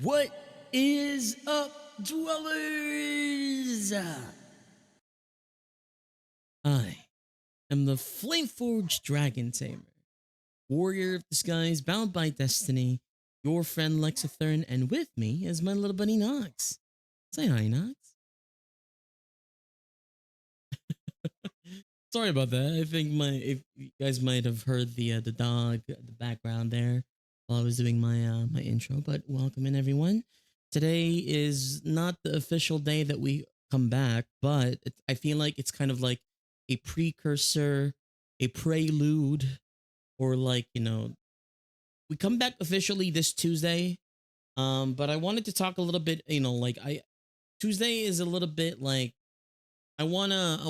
What is up, dwellers? I am the Flameforged Dragon Tamer, warrior of the skies, bound by destiny, your friend Lexithern, and with me is my little buddy Nox. Say hi, Nox. Sorry about that. I think if you guys might have heard the dog, the background there while I was doing my intro. But welcome in, everyone. Today is not the official day that we come back, but I feel like it's kind of like a precursor, a prelude, or like we come back officially this Tuesday. But I wanted to talk a little bit. Like I Tuesday is a little bit like I wanna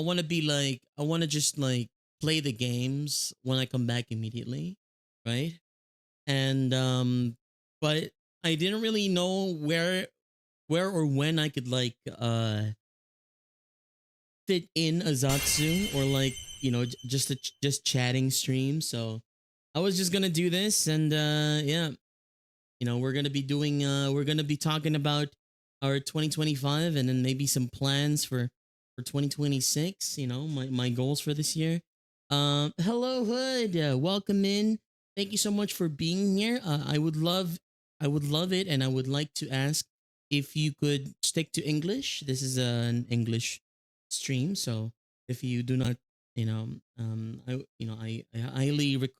just like play the games when I come back immediately, right? And but I didn't really know where or when I could like fit in a Zatsu or like, just chatting stream. So I was just gonna do this and yeah, we're gonna be talking about our 2025 and then maybe some plans for 2026, my goals for this year. Hello Hood, welcome in. Thank you so much for being here. I would love it, and I would like to ask if you could stick to English. This is an English stream, so if you do not, I highly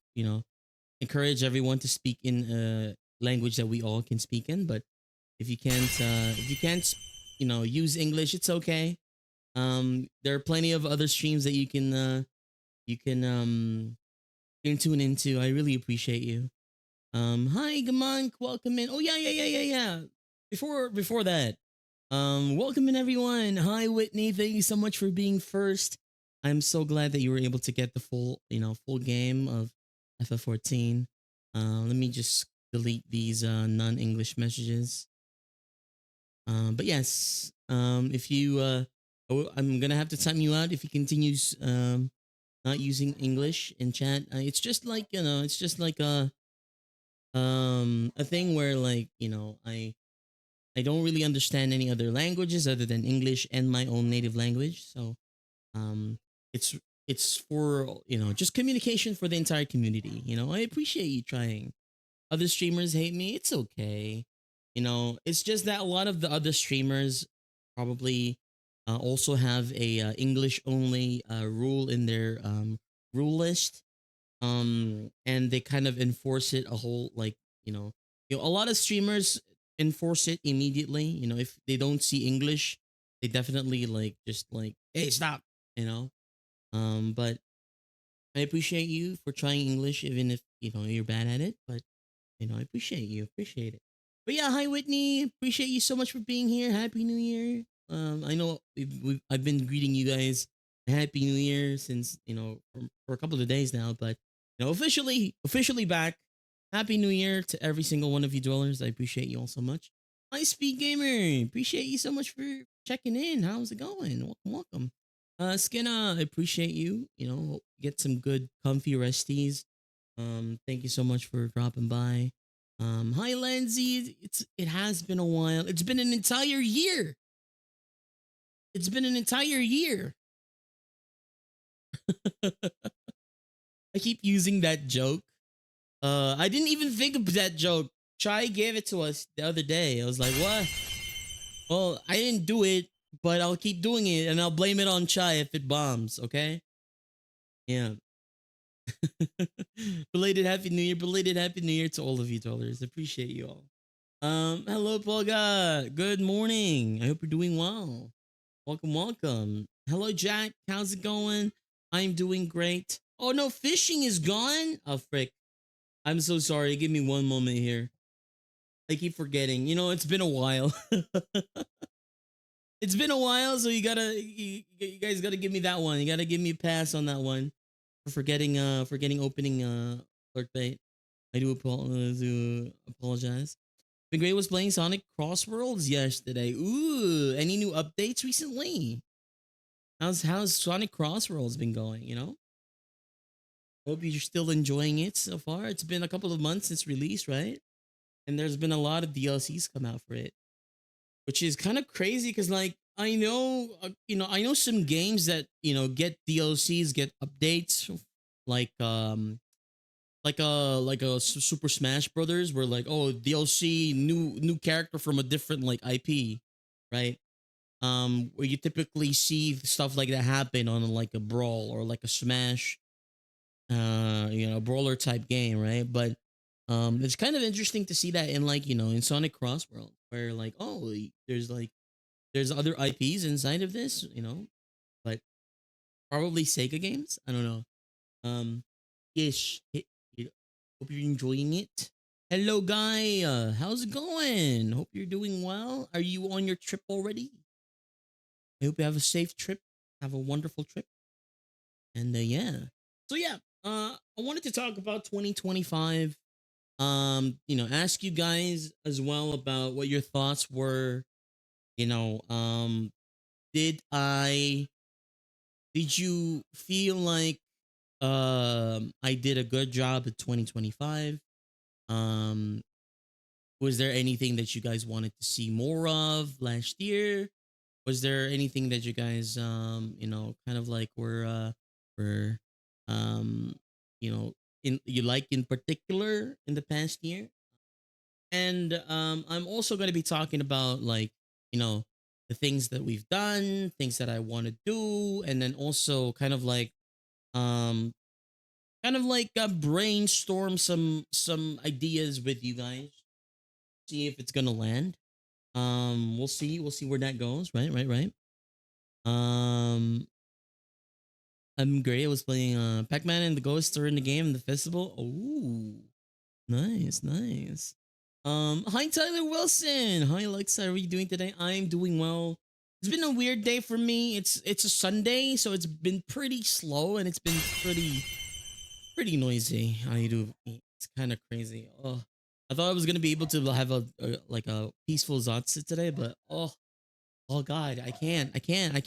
encourage everyone to speak in a language that we all can speak in. But if you can't, use English, it's okay. There are plenty of other streams that you can tune into. I really appreciate you. Hi Gamonk, welcome in. Oh yeah. Before that, welcome in everyone. Hi Whitney, thank you so much for being first. I'm so glad that you were able to get the full game of FF14. Let me just delete these non-English messages. But yes, if you I'm gonna have to time you out if he continues not using English in chat. It's just like it's just like a thing where like I don't really understand any other languages other than English and my own native language. So um, it's it's for just communication for the entire community. I appreciate you trying. Other streamers hate me. It's okay. It's just that a lot of the other streamers probably also have a English only rule in their rule list. And they kind of enforce it a whole like a lot of streamers enforce it immediately. If they don't see English, they definitely like just like, hey, stop. But I appreciate you for trying English, even if you're bad at it. But I appreciate it. But yeah, hi Whitney, appreciate you so much for being here. Happy New Year. I know I've been greeting you guys Happy New Year since for a couple of days now, but officially back. Happy New Year to every single one of you dwellers. I appreciate you all so much. Hi Speed Gamer, appreciate you so much for checking in. How's it going? Welcome. Skinna, I appreciate you. Get some good comfy resties. Thank you so much for dropping by. Hi Lindsay. It has been a while. It's been an entire year. It's been an entire year. I keep using that joke. I didn't even think of that joke. Chai gave it to us the other day. I was like, what? Well, I didn't do it, but I'll keep doing it and I'll blame it on Chai if it bombs, okay? Yeah. Belated Happy New Year. Belated Happy New Year to all of you dollars. Appreciate you all. Hello, Polga. Good morning. I hope you're doing well. Welcome. Hello, Jack. How's it going? I'm doing great. Oh no, fishing is gone. Oh frick. I'm so sorry. Give me one moment here. I keep forgetting. It's been a while. It's been a while, so you guys gotta give me that one. You gotta give me a pass on that one for forgetting opening clerk bait. I do apologize. Been great was playing Sonic Crossworlds yesterday. Ooh, any new updates recently? How's Sonic Crossworlds been going? Hope you're still enjoying it so far. It's been a couple of months since release, right? and there's been a lot of DLCs come out for it, which is kind of crazy because like I know I know some games that get DLCs, get updates, like Super Smash Brothers, where like, oh, DLC, new character from a different like IP, right? Where you typically see stuff like that happen on like a Brawl or like a Smash, brawler type game, right? But it's kind of interesting to see that in like in Sonic Cross World, where like, oh, there's other IPs inside of this, but probably Sega games. I don't know. Um, ish. Hope you're enjoying it. Hello, guy. How's it going? Hope you're doing well. Are you on your trip already? I hope you have a safe trip. Have a wonderful trip. And yeah. So yeah, I wanted to talk about 2025. Ask you guys as well about what your thoughts were. You know, um, did I did you feel like I did a good job at 2025? Um, was there anything that you guys wanted to see more of last year? Was there anything that you guys kind of like were um you know you like in particular in the past year? And I'm also going to be talking about like the things that we've done, things that I want to do, and then also um brainstorm some ideas with you guys, see if it's gonna land. We'll see where that goes. Right. I'm great. I was playing Pac-Man and the Ghost during the game in the festival. Oh, nice. Hi Tyler Wilson. Hi Alexa. How are you doing today? I'm doing well. It's been a weird day for me. It's a Sunday, so it's been pretty slow and it's been pretty noisy. I do. It's kind of crazy. Oh, I thought I was gonna be able to have a peaceful Zatsu today, but oh God, I can't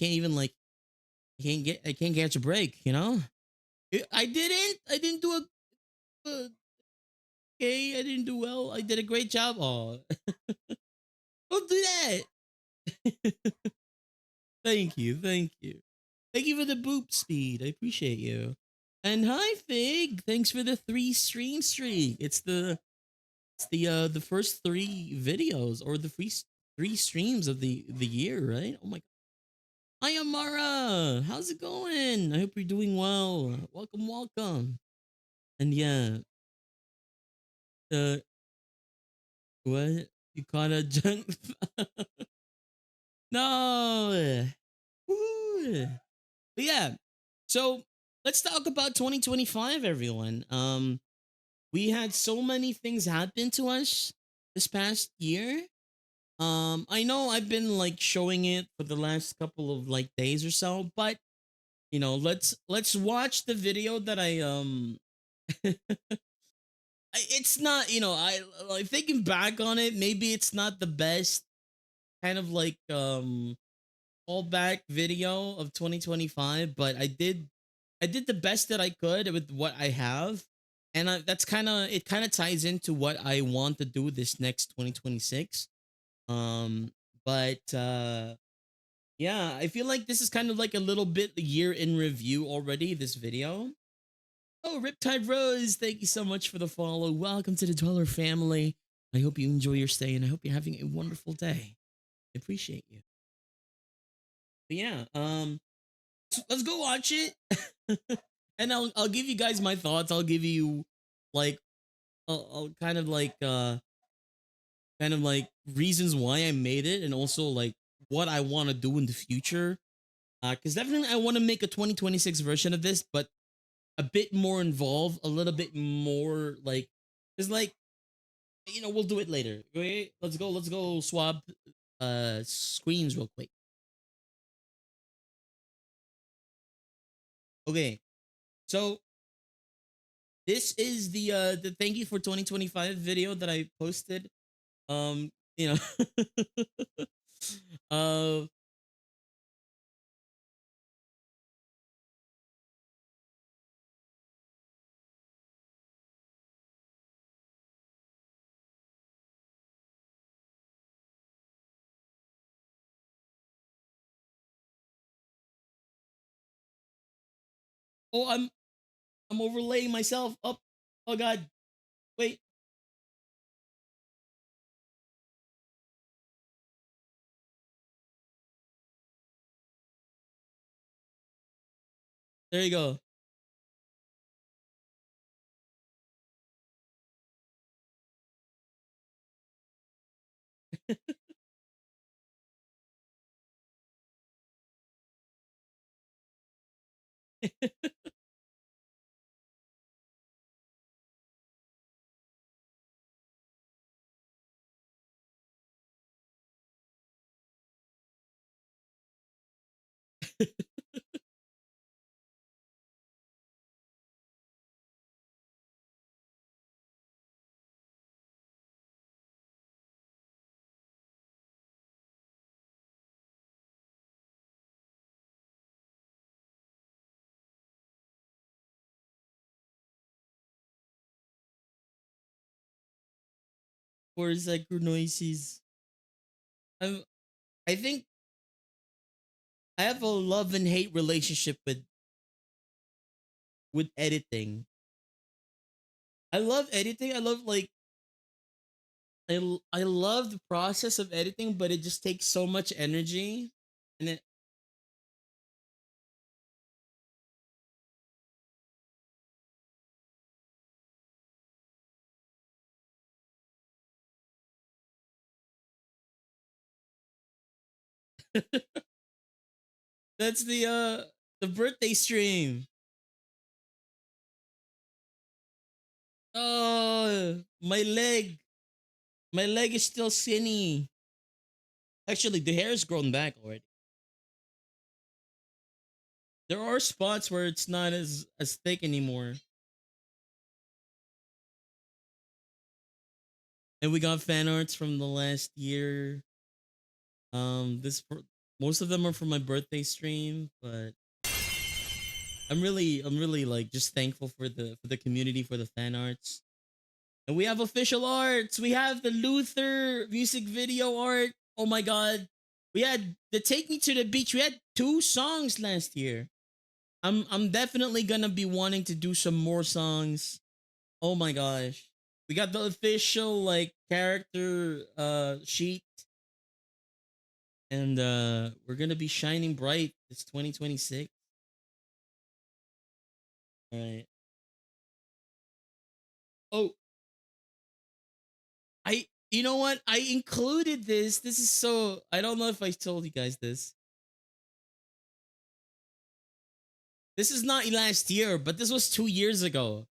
even like I can't catch a break. I didn't do okay. I didn't do well. I did a great job. Oh, don't do that. Thank you for the boop speed. I appreciate you. And hi Fig, thanks for the 3 stream streak. It's the first 3 videos or the 3 streams of the year, right? Oh my. Hi Amara, how's it going? I hope you're doing well. Welcome. And yeah, uh, what you caught a junk? No. Woo. But yeah, so let's talk about 2025, everyone. We had so many things happen to us this past year. I know I've been like showing it for the last couple of like days or so, but let's watch the video that it's not, I like thinking back on it, maybe it's not the best kind of like fallback video of 2025, but I did the best that I could with what I have. And that's kind of ties into what I want to do this next 2026. But yeah, I feel like this is kind of like a little bit a year in review already, this video. Oh, Riptide Rose, thank you so much for the follow. Welcome to the Dweller family. I hope you enjoy your stay and I hope you're having a wonderful day. I appreciate you. But yeah, so let's go watch it. And I'll give you guys my thoughts. I'll give you like I'll kind of like reasons why I made it and also like what I want to do in the future. Because definitely I want to make a 2026 version of this, but a bit more involved, a little bit more like, it's like, we'll do it later. Okay, let's go swap screens real quick. Okay, so this is the thank you for 2025 video that I posted. You know, uh, Oh, I'm overlaying myself up. Oh god. Wait. There you go. For Synchronicities. I'm, I think I have a love and hate relationship with editing. I love editing. I love like I love the process of editing, but it just takes so much energy. And it, that's the birthday stream. Oh, my leg is still skinny. Actually, the hair has grown back already. There are spots where it's not as thick anymore. And we got fan arts from the last year. Most of them are from my birthday stream, but I'm really like just thankful for the community for the fan arts. And we have official arts. We have the Luther music video art. Oh my god. We had the Take Me to the Beach. We had two songs last year. I'm definitely gonna be wanting to do some more songs. Oh my gosh. We got the official like character sheet, and we're gonna be shining bright. It's 2026. All right. Oh, I you know what? I included this. This is so I don't know if I told you guys this. This is not last year, but this was 2 years ago.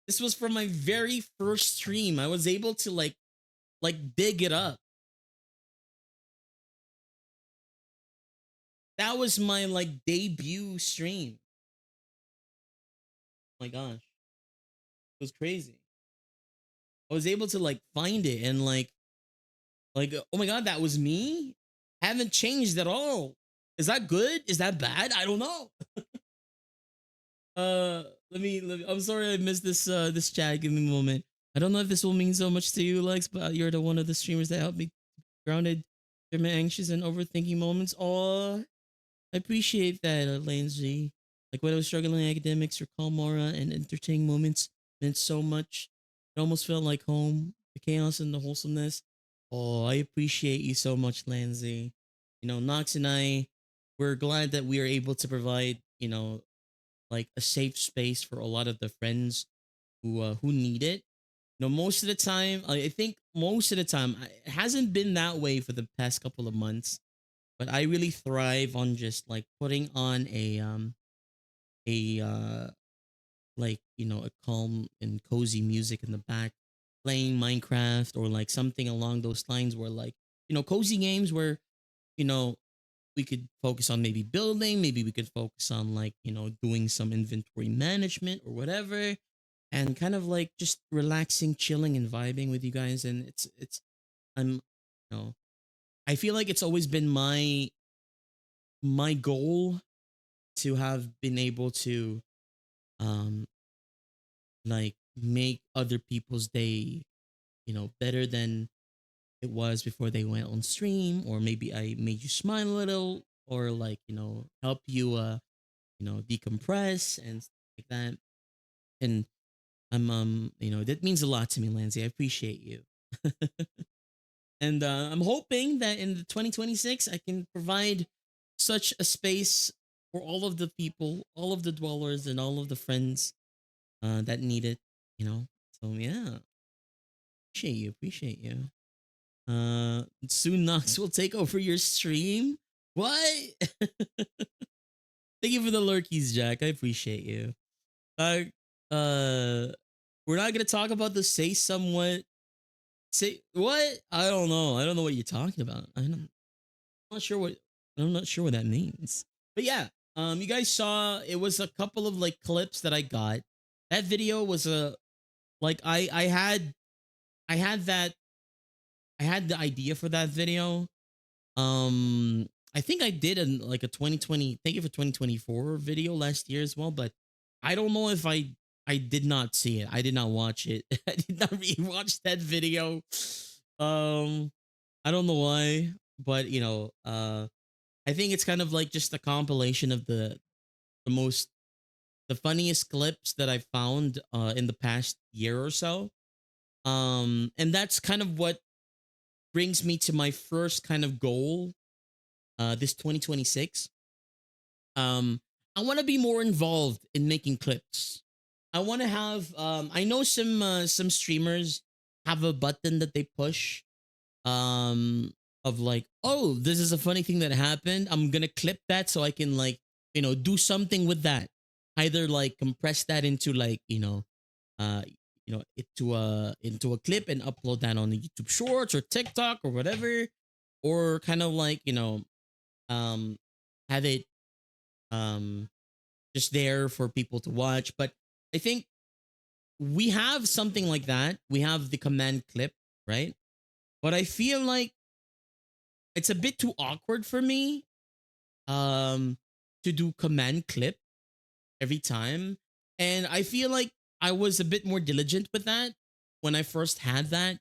This was from my very first stream. I was able to like dig it up. That was my like debut stream. Oh my gosh. It was crazy. I was able to like find it and like oh my god, that was me? Haven't changed at all. Is that good? Is that bad? I don't know. Uh I'm sorry I missed this chat. Give me a moment. I don't know if this will mean so much to you, Lex, but you're the one of the streamers that helped me grounded during my anxious and overthinking moments. Oh, I appreciate that, Lane Z. Like when I was struggling in academics or calm aura and entertaining moments meant so much. It almost felt like home, the chaos and the wholesomeness. Oh, I appreciate you so much, Lanzy. You know, Knox and I, we're glad that we are able to provide, you know, like a safe space for a lot of the friends who need it. You know, most of the time, I think most of the time, it hasn't been that way for the past couple of months. But I really thrive on just like putting on a like you know a calm and cozy music in the back, playing Minecraft or like something along those lines where like you know cozy games where you know we could focus on maybe building, maybe we could focus on like you know doing some inventory management or whatever, and kind of like just relaxing, chilling, and vibing with you guys. And it's I'm you know I feel like it's always been my goal to have been able to um like make other people's day you know better than it was before they went on stream, or maybe I made you smile a little, or like you know help you you know decompress and stuff like that. And that means a lot to me, Lindsay. I appreciate you. And I'm hoping that in the 2026 I can provide such a space for all of the people, all of the dwellers, and all of the friends that need it. You know. So yeah, appreciate you. Soon Knox will take over your stream. What? Thank you for the lurkies, Jack. I appreciate you. Uh, uh, we're not gonna talk about the say somewhat. Say what? I don't know. I don't know what you're talking about. I'm not sure what. I'm not sure what that means. But yeah, you guys saw it was a couple of like clips that I got. That video was a like I had that I had the idea for that video. I think I did like a 2020 thank you for 2024 video last year as well, but I don't know if I did not see it. I did not watch it. I did not rewatch that video. Um I don't know why, but I think it's kind of like just a compilation of the most the funniest clips that I found in the past year or so. And that's kind of what brings me to my first kind of goal this 2026. I want to be more involved in making clips. I want to have I know some streamers have a button that they push of like, oh, this is a funny thing that happened. I'm going to clip that so I can like, do something with that. Either like compress that into like, uh into a clip and upload that on the YouTube Shorts or TikTok or whatever, or kind of like, um have it um just there for people to watch. But I think we have something like that. We have the command clip, right? But I feel like it's a bit too awkward for me um to do command clip every time. And I feel like I was a bit more diligent with that when I first had that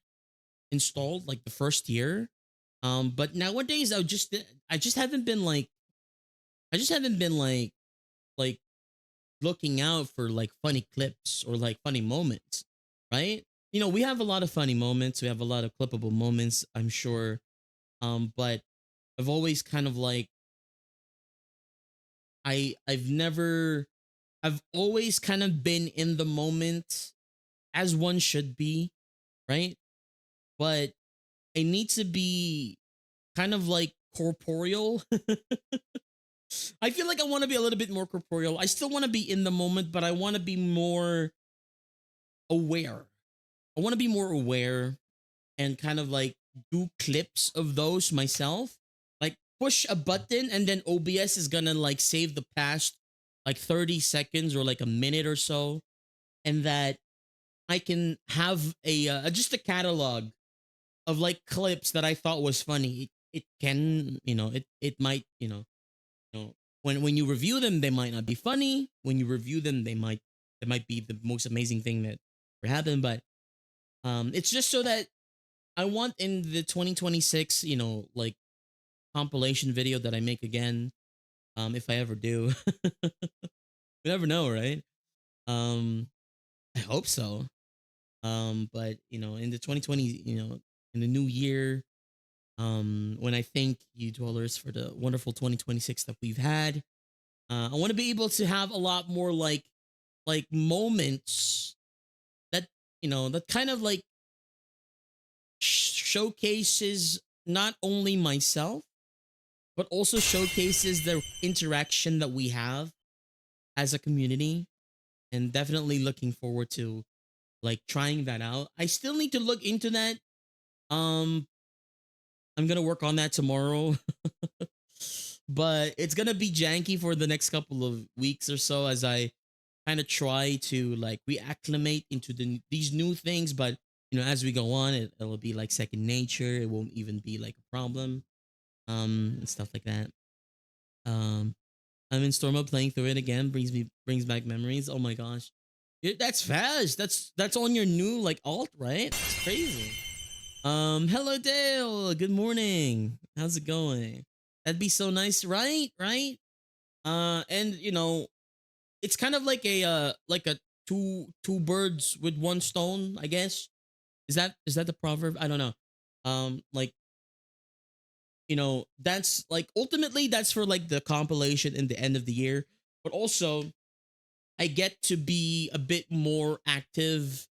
installed, like the first year. But nowadays I just haven't been like I just haven't been like looking out for like funny clips or like funny moments, right? We have a lot of funny moments, we have a lot of clippable moments, I'm sure. But I've always kind of like I've always kind of been in the moment as one should be, right? But I need to be kind of like corporeal. I feel like I want to be a little bit more corporeal. I still want to be in the moment, but I want to be more aware. I want to be more aware and kind of like do clips of those myself. Like push a button and then OBS is gonna like save the past like 30 seconds or like a minute or so. And that I can have a just a catalog of like clips that I thought was funny. It can, it might, when you review them, they might not be funny. When you review them, it might be the most amazing thing that ever happened. But it's just so that I want in the 2026, like compilation video that I make again, if I ever do. You never know, right? Um, I hope so. But in the 2020, in the new year, when I thank you dwellers for the wonderful 2026 that we've had, I want to be able to have a lot more like moments that that kind of like showcases not only myself but also showcases the interaction that we have as a community, and definitely looking forward to like trying that out. I still need to look into that. um I'm gonna work on that tomorrow. But it's gonna be janky for the next couple of weeks or so as I kind of try to like reacclimate into these new things. But as we go on, it'll be like second nature. It won't even be like a problem, and stuff like that. um I'm in Storm Mode playing through it again. Brings back memories. Oh my gosh. That's fast. That's on your new like alt, right? It's crazy. Hello Dale. Good morning. How's it going? That'd be so nice, right? Right? And it's kind of like a two birds with one stone, I guess. Is that the proverb? I don't know. Like, that's like ultimately that's for like the compilation in the end of the year, but also I get to be a bit more active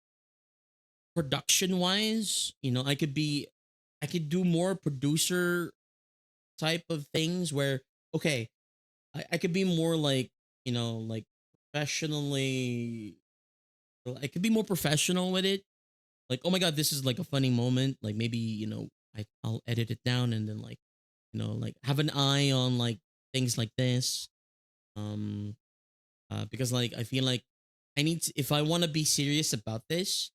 production wise. I could do more producer type of things where, okay, I could be more like, like professionally, I could be more professional with it. Like, oh my God, this is like a funny moment. Like maybe, I'll edit it down and then like, like have an eye on like things like this. Um, because like I feel like if I want to be serious about this,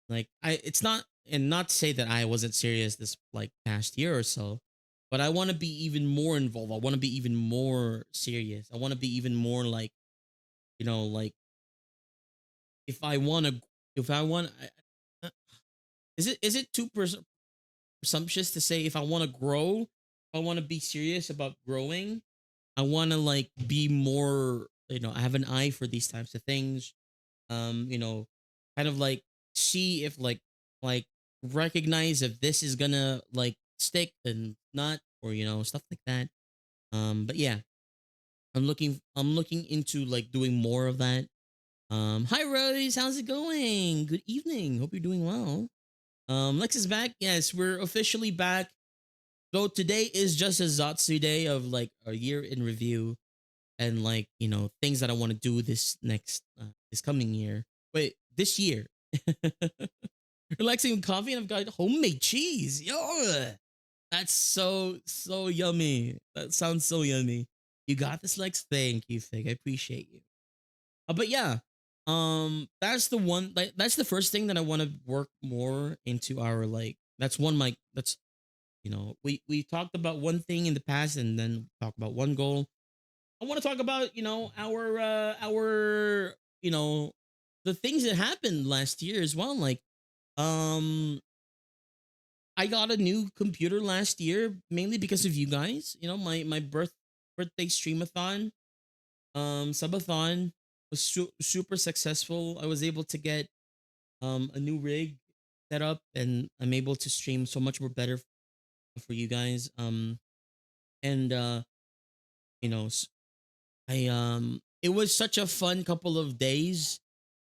like it's not, and not to say that I wasn't serious this like past year or so, but I want to be even more involved. I want to be even more serious. I want to be even more like, like if I want to, if I want, is it too presumptuous to say if I want to grow, if I want to be serious about growing, I want to like be more, I have an eye for these types of things. um you know Kind of like see if like recognize if this is gonna like stick and not, or stuff like that. But yeah, I'm looking into like doing more of that. Hi Rose, how's it going? Good evening, hope you're doing well. Lex is back. Yes, we're officially back. So today is just a Zatsu day of like a year in review, and like things that I want to do this coming year. Wait, this year. Relaxing with coffee, and I've got homemade cheese. Yo, that's so yummy. That sounds so yummy. You got this, Lex. Thank you, Fig. I appreciate you. But yeah, that's the one. Like, that's the first thing that I want to work more into our like. That's one my. That's we talked about one thing in the past, and then talk about one goal. I want to talk about our the things that happened last year as well. Like, um I got a new computer last year mainly because of you guys. My birthday streamathon, subathon was super successful. I was able to get a new rig set up, and I'm able to stream so much more better for you guys. And you know, s- I it was such a fun couple of days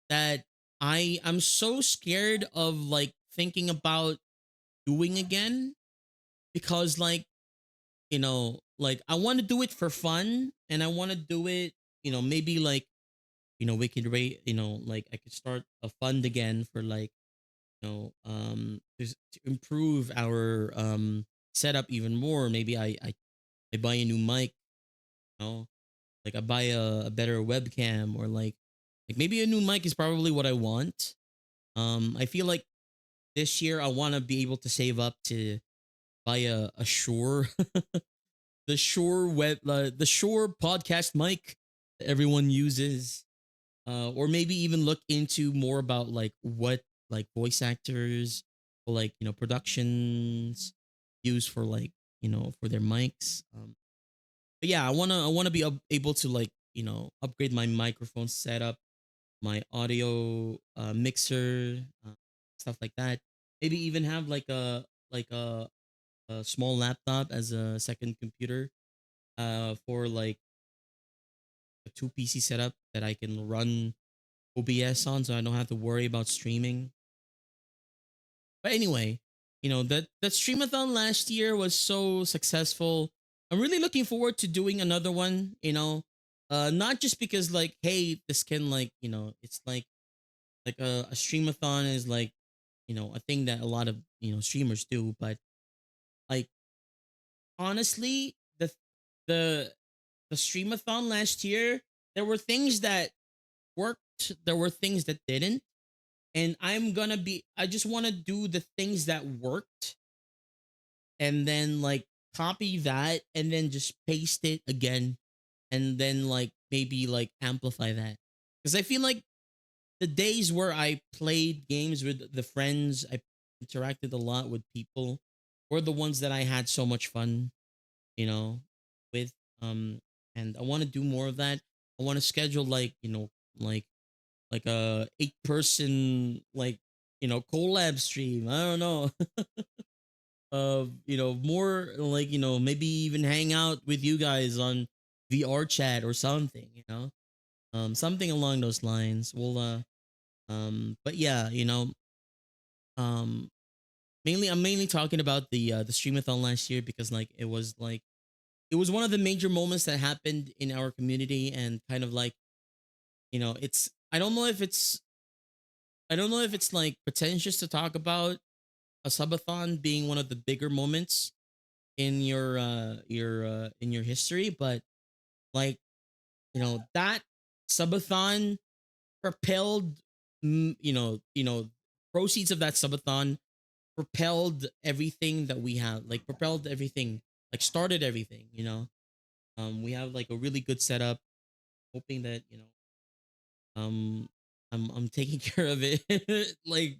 that I'm so scared of like thinking about doing again, because like, like I want to do it for fun, and I want to do it, maybe like, we could rate, like I could start a fund again for like, to improve our setup even more. Maybe I buy a new mic, like I buy a better webcam, or like maybe a new mic is probably what I want. I feel like this year I want to be able to save up to buy a Shure the Shure podcast mic that everyone uses, or maybe even look into more about like what like voice actors or like productions use for like for their mics. But yeah, I want to be able to like upgrade my microphone setup, my audio mixer, stuff like that. Maybe even have like a small laptop as a second computer, for like a two PC setup that I can run OBS on, so I don't have to worry about streaming. But anyway, that streamathon last year was so successful. I'm really looking forward to doing another one. Not just because like, hey, this can like, it's like a streamathon is like, a thing that a lot of streamers do, but like honestly, the the streamathon last year, there were things that worked, there were things that didn't, and I just want to do the things that worked, and then like copy that, and then just paste it again, and then like maybe like amplify that, because I feel like the days where I played games with the friends, I interacted a lot with people, were the ones that I had so much fun, you know with. um and I want to do more of that. I want to schedule like, like a 8 person like, collab stream. I don't know. More like, maybe even hang out with you guys on VR chat or something, something along those lines. But yeah, um I'm mainly talking about the streamathon last year because like it was one of the major moments that happened in our community, and kind of like, it's I don't know if it's like pretentious to talk about a subathon being one of the bigger moments in your history, but like, that subathon propelled, proceeds of that subathon propelled everything that we have, like propelled everything, like started everything, we have like a really good setup, hoping that, um I'm taking care of it. Like,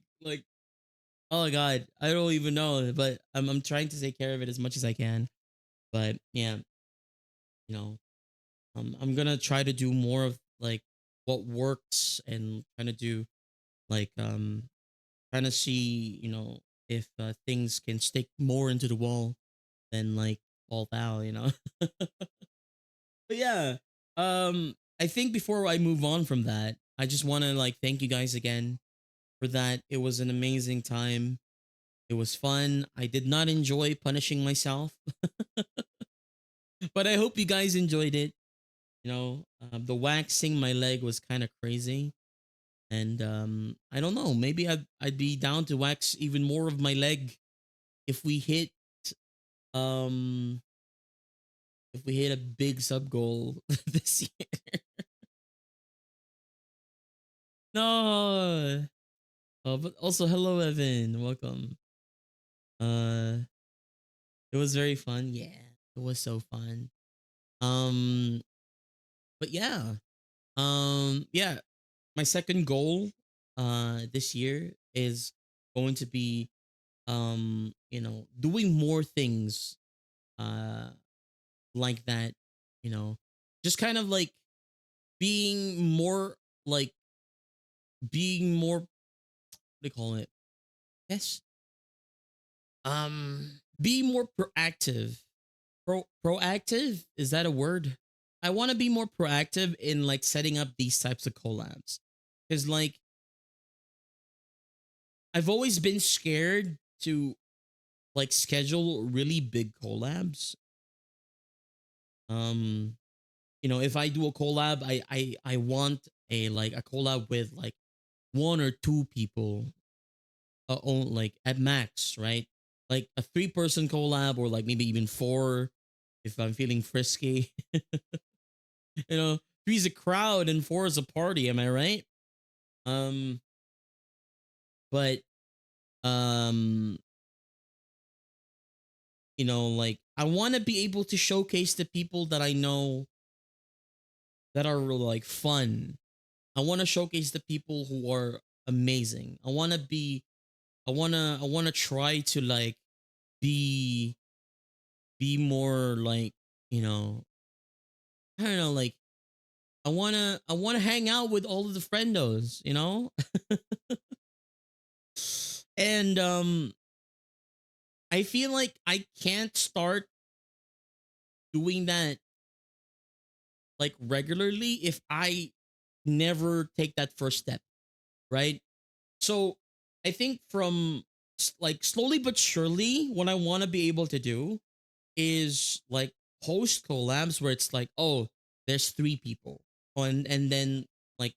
oh god, I don't even know, but I'm trying to take care of it as much as I can. But yeah, you know I'm gonna try to do more of like what works, and trying to do like, trying to see, if things can stick more into the wall than like fall out. But yeah, I think before I move on from that, I just want to like thank you guys again for that. It was an amazing time. It was fun. I did not enjoy punishing myself, but I hope you guys enjoyed it. The waxing my leg was kind of crazy, and I don't know. Maybe I'd be down to wax even more of my leg if we hit um a big sub goal this year. No. Oh, but also hello Evan, welcome. Uh, it was very fun. Yeah, it was so fun. Um, but yeah, yeah, my second goal this year is going to be, doing more things uh like that, you know, just kind of like being more like what do they call it? Yes. Be more proactive. Proactive, is that a word? I want to be more proactive in like setting up these types of collabs, because like I've always been scared to like schedule really big collabs. Um, if I do a collab, I want a collab with like 1 or 2 people, like at max, right? Like a 3 person collab, or like maybe even 4 if I'm feeling frisky. you know, 3's a crowd and 4 is a party. Am I right? Um, but um, like I want to be able to showcase the people that I know that are like fun. I want to showcase the people who are amazing. I want to try to like be more like, you know, I don't know, like I want to hang out with all of the friendos. And I feel like I can't start doing that like regularly if I never take that first step, right? So I think from like slowly but surely, what I want to be able to do is like host collabs where it's like, oh, there's 3 people, and then like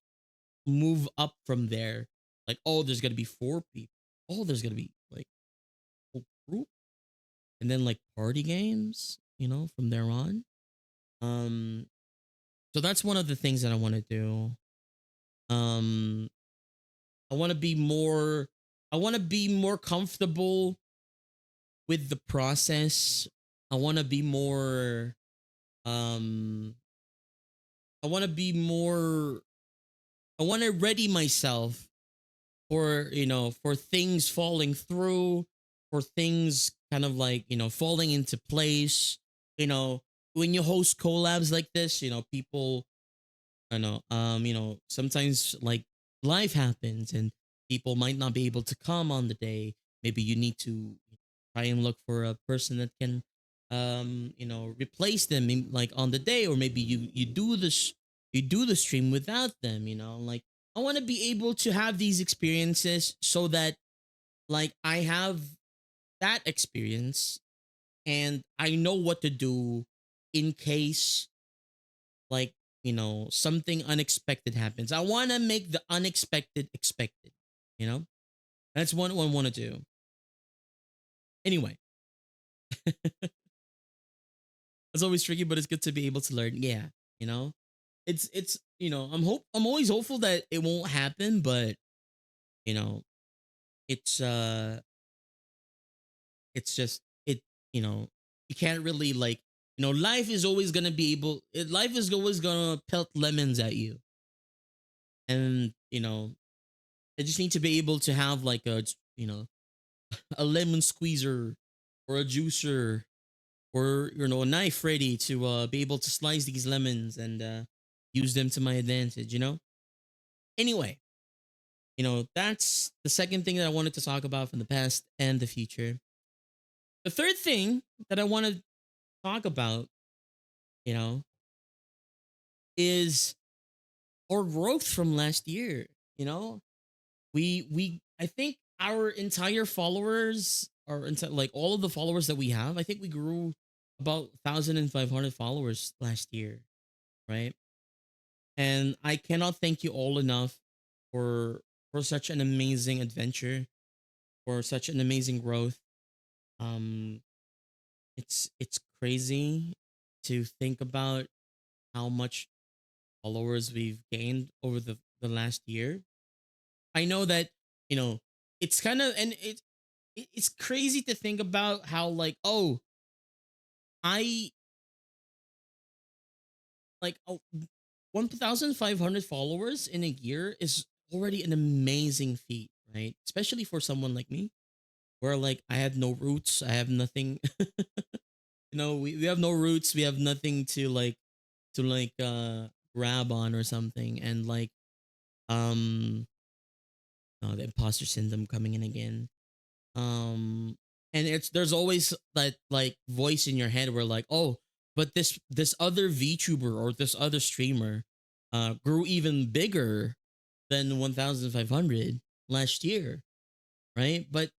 move up from there. Like, oh, there's gonna be 4 people. Oh, there's gonna be like a group, and then like party games, from there on. Um, so that's one of the things that I want to do. Um, I want to be more. I want to be more comfortable with the process. I want to be more. Um, I want to be more. I want to ready myself for for things falling through, for things kind of like falling into place. You know, when you host collabs like this, people. I know. Sometimes like life happens and people might not be able to come on the day. Maybe you need to try and look for a person that can replace them like on the day, or maybe you do this you do the stream without them, like I want to be able to have these experiences so that like I have that experience and I know what to do in case like something unexpected happens. I want to make the unexpected expected. You know, that's what I want to do. Anyway, it's always tricky, but it's good to be able to learn. Yeah, you know, it's I'm always hopeful that it won't happen, but you know it's it's just it you know you can't really like life is always gonna be life is always gonna pelt lemons at you, and I just need to be able to have like a lemon squeezer or a juicer or a knife ready to be able to slice these lemons and use them to my advantage. Anyway, that's the second thing that I wanted to talk about from the past and the future. The third thing that I want to talk about, you know, is our growth from last year. You know, we I think our entire followers or like all of the followers that we have, I think we grew about 1,500 followers last year, right? And I cannot thank you all enough for such an amazing adventure, for such an amazing growth. Um, it's crazy to think about how much followers we've gained over the last year. I know that you know it's kind of and it's crazy to think about how like I like 1,500 followers in a year is already an amazing feat, right? Especially for someone like me, where like I had no roots, I have nothing. We have no roots, we have nothing to grab on or something, and like um, the imposter syndrome coming in again. um and there's always that like voice in your head where like, oh, but this other VTuber or this other streamer grew even bigger than 1,500 last year, right? But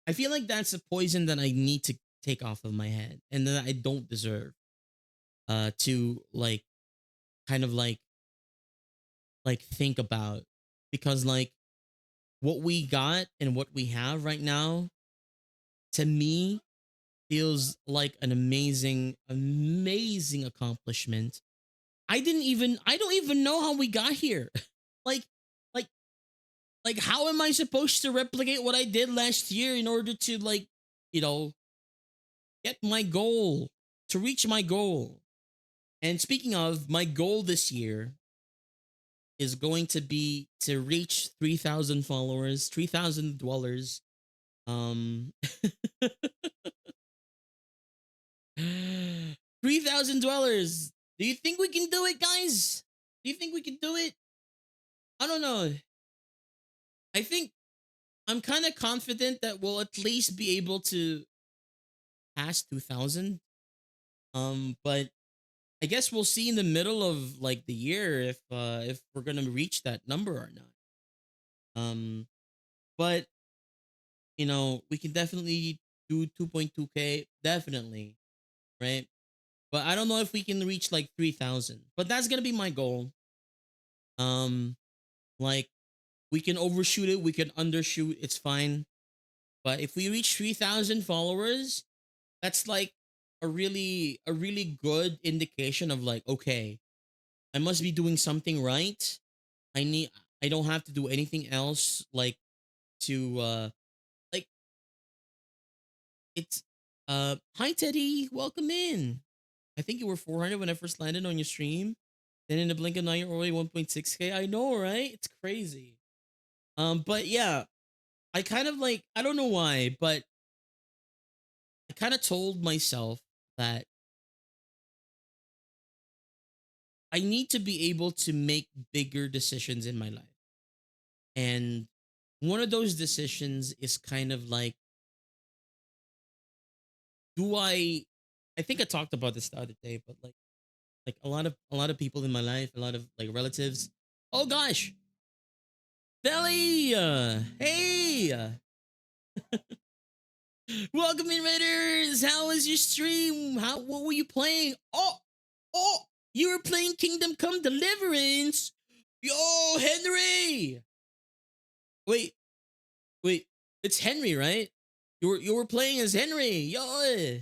I feel like that's a poison that I need to take off of my head and that I don't deserve to like kind of like think about, because like what we got and what we have right now, to me, feels like an amazing accomplishment. I don't even know how we got here. like like how am I supposed to replicate what I did last year in order to like, you know, get my goal, to reach my goal? And speaking of, my goal this year is going to be to reach 3,000 followers, 3,000 dwellers. Um 3,000 dwellers. Do you think we can do it, guys? Do you think we can do it? I don't know. I think I'm kind of confident that we'll at least be able to pass 2,000. But I guess we'll see in the middle of like the year if we're gonna reach that number or not. Um, but we can definitely do 2.2k, definitely, right? But I don't know if we can reach like 3,000. But that's gonna be my goal. Um, like we can overshoot it, we can undershoot, it's fine. But if we reach 3,000 followers, that's like a really good indication of like, okay, I must be doing something right. I need I don't have to do anything else like to like it's hi Teddy, welcome in. I think you were 400 when I first landed on your stream. Then in a blink of an eye, you're already 1.6k. I know, right? It's crazy. But yeah, I kind of like, I don't know why, but I kind of told myself that I need to be able to make bigger decisions in my life. And one of those decisions is kind of like, do I think I talked about this the other day, but like a lot of people in my life, a lot of like relatives. Oh gosh, Belly, hey, welcome in Raiders. How was your stream? What were you playing? Oh, you were playing Kingdom Come Deliverance. Yo, Henry. Wait, wait, it's Henry, right? You were playing as Henry. Yo,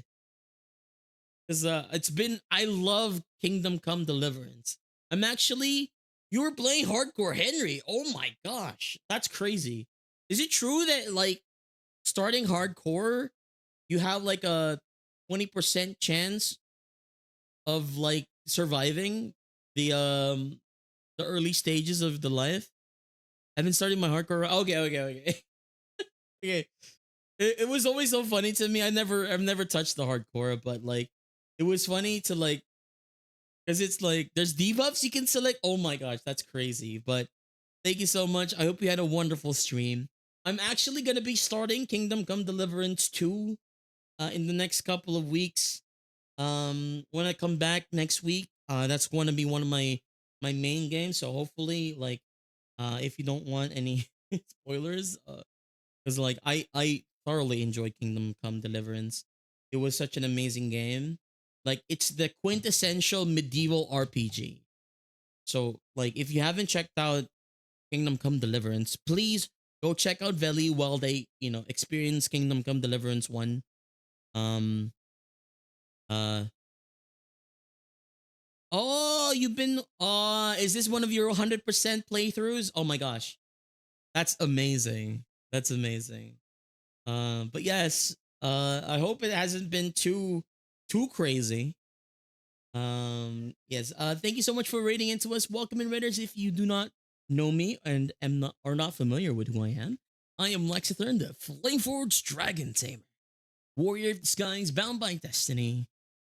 because it's been I love Kingdom Come Deliverance. I'm actually you were playing hardcore Henry. Oh my gosh, that's crazy. Is it true that like starting hardcore, you have like a 20% chance of like surviving the early stages of the life? I've been starting my hardcore. Okay. Okay. It was always so funny to me. I've never touched the hardcore, but like it was funny to like because it's like there's debuffs you can select. Oh my gosh, that's crazy. But thank you so much. I hope you had a wonderful stream. I'm actually gonna be starting Kingdom Come Deliverance 2 in the next couple of weeks. When I come back next week, that's going to be one of my main games. So hopefully, like, if you don't want any spoilers, because like I thoroughly enjoyed Kingdom Come Deliverance. It was such an amazing game. Like it's the quintessential medieval RPG. So like if you haven't checked out Kingdom Come Deliverance, please go check out Veli while they experience Kingdom Come Deliverance 1. Um uh oh, you've been is this one of your 100% playthroughs? Oh my gosh. That's amazing. That's amazing. But yes, I hope it hasn't been too crazy. Yes. Thank you so much for rating into us. Welcome in, Raiders. If you do not know me and am not are not familiar with who I am Lexithorn, the Flameforged Dragon Tamer, warrior of the skies, bound by destiny,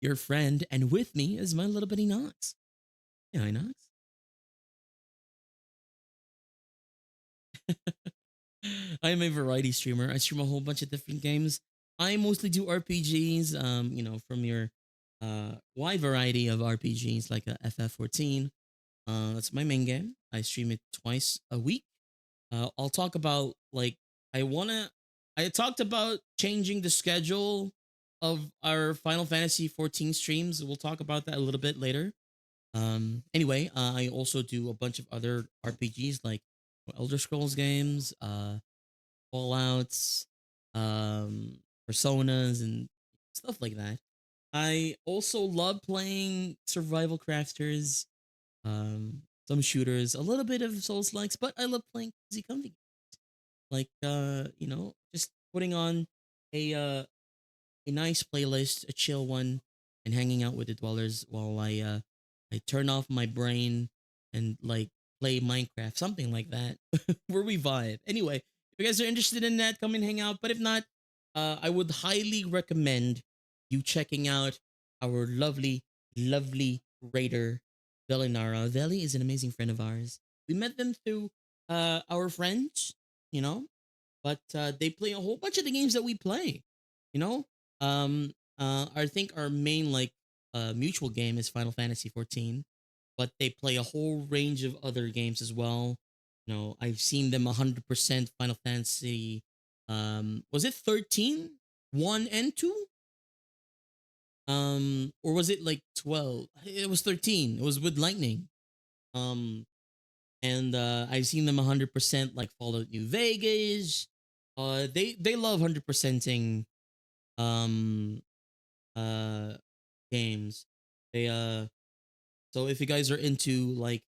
your friend, and with me is my little bitty Nox. Yeah, hi, Nox. I am a variety streamer. I stream a whole bunch of different games. I mostly do RPGs, from your wide variety of RPGs like a FF14. That's my main game. I stream it twice a week. I'll talk about like I wanna. I talked about changing the schedule of our Final Fantasy 14 streams. We'll talk about that a little bit later. Anyway, I also do a bunch of other RPGs like Elder Scrolls games, Fallouts, Personas, and stuff like that. I also love playing survival crafters, some shooters, a little bit of Souls likes, but I love playing easy comfy. Like just putting on a a nice playlist, a chill one, and hanging out with the dwellers while I turn off my brain and like play Minecraft, something like that, where we vibe. Anyway, if you guys are interested in that, come and hang out. But if not, I would highly recommend you checking out our lovely raider, Velinara. Veli is an amazing friend of ours. We met them through our friends, you know, but they play a whole bunch of the games that we play. You know, I think our main like mutual game is Final Fantasy 14, but they play a whole range of other games as well. You know, I've seen them 100% Final Fantasy. Was it 13, 1 and 2? Or was it like 12? It was 13. It was with Lightning. Um, and I've seen them 100% like Fallout New Vegas. They love 100%ing um uh games. They so if you guys are into like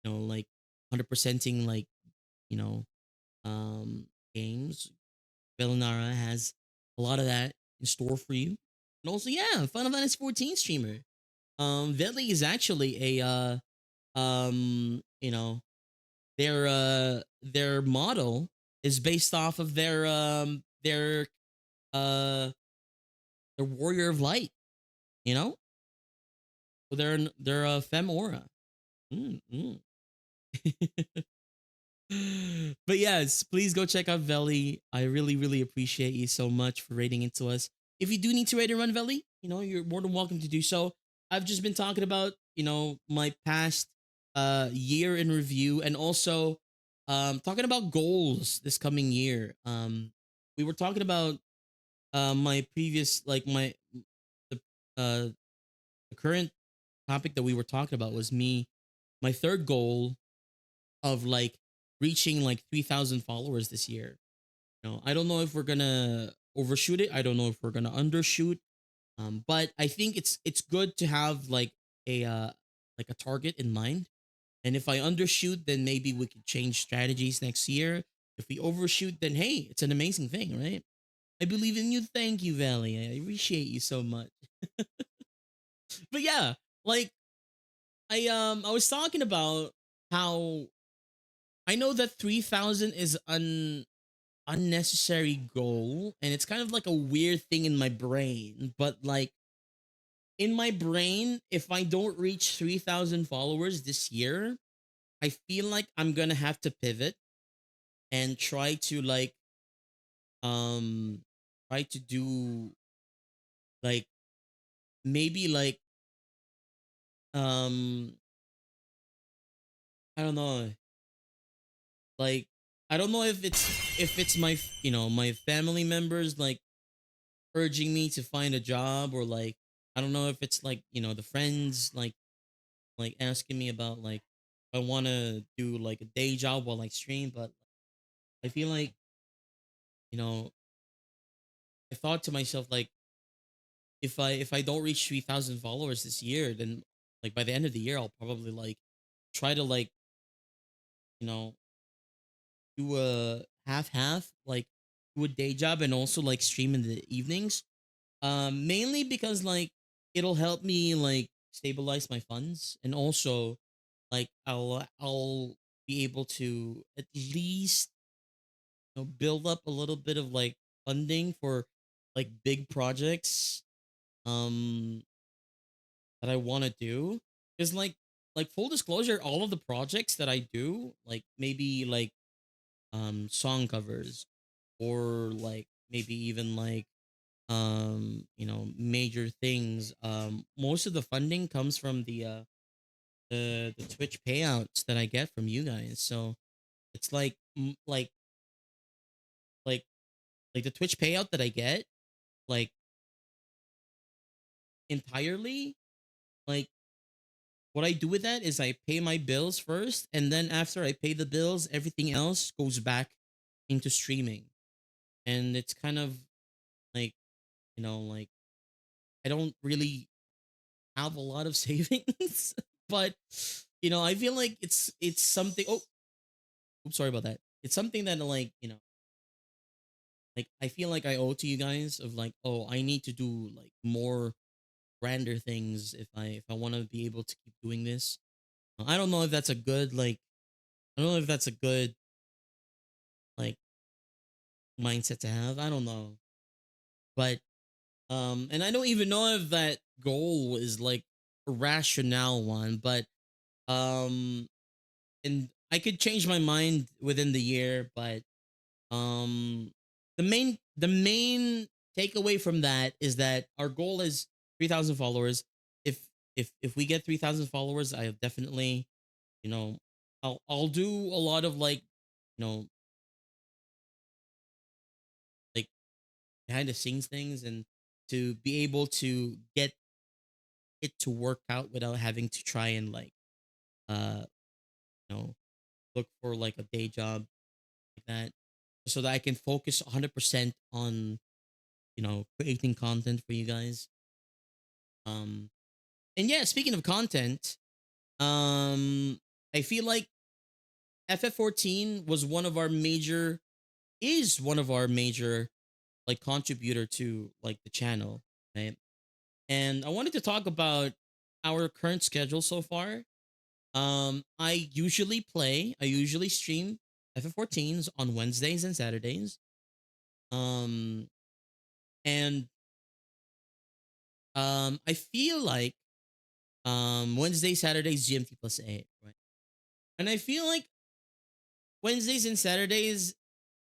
like 100%ing like you know games, Bellinara has a lot of that in store for you. And also yeah, Final Fantasy 14 streamer. Veli is actually a their model is based off of uh their warrior of light, you know? So they're a fem aura. Mm, mm. But yes, please go check out Veli. I really, really appreciate you so much for rating into us. If you do need to rate and run Veli, you're more than welcome to do so. I've just been talking about, my past year in review, and also talking about goals this coming year. We were talking about my previous, like the uh the current topic that we were talking about was my third goal of like reaching like 3,000 followers this year. I don't know if we're gonna overshoot it. I don't know if we're gonna undershoot. But I think it's good to have like a target in mind. And if I undershoot, then maybe we could change strategies next year. If we overshoot, then hey, it's an amazing thing, right? I believe in you. Thank you, Valley. I appreciate you so much. But yeah, like I was talking about how I know that 3,000 is an unnecessary goal, and it's kind of like a weird thing in my brain, but like in my brain, if I don't reach 3,000 followers this year, I feel like I'm going to have to pivot and um try to do like maybe like um I don't know, like I don't know if it's my family members like urging me to find a job, or like I don't know if it's like the friends like asking me about like if I want to do like a day job while I stream. But I feel like you know I thought to myself, like, if I don't reach 3,000 followers this year, then like by the end of the year I'll probably like try to like you know do a half like do a day job and also like stream in the evenings. Mainly because like it'll help me like stabilize my funds, and also like I'll be able to at least build up a little bit of like funding for like big projects um that I want to do. Because like full disclosure, all of the projects that I do, like maybe like song covers, or like maybe even like major things, most of the funding comes from the Twitch payouts that I get from you guys. So it's like like the Twitch payout that I get, like entirely, like what I do with that is I pay my bills first, and then after I pay the bills, everything else goes back into streaming. And it's kind of like, like I don't really have a lot of savings, but I feel like it's something. Oh, I'm sorry about that. It's something that like like I feel like I owe to you guys, of like, oh, I need to do like more grander things if I want to be able to keep doing this. I don't know if that's a good like I don't know if that's a good like mindset to have. I don't know. But and I don't even know if that goal is like a rationale one, but um and I could change my mind within the year. But um the main takeaway from that is that our goal is 3,000 followers. If we get 3,000 followers, I definitely, you know I'll do a lot of like, you know like behind the scenes things, and to be able to get it to work out without having to try and like uh you know look for like a day job like that, so that I can focus 100% on creating content for you guys. um and yeah, speaking of content, um I feel like FF14 was one of our major is one of our major like contributor to like the channel, right? And I wanted to talk about our current schedule so far. I usually stream FF14s on Wednesdays and Saturdays. Um, and I feel like Wednesday, Saturdays, GMT plus 8. And I feel like Wednesdays and Saturdays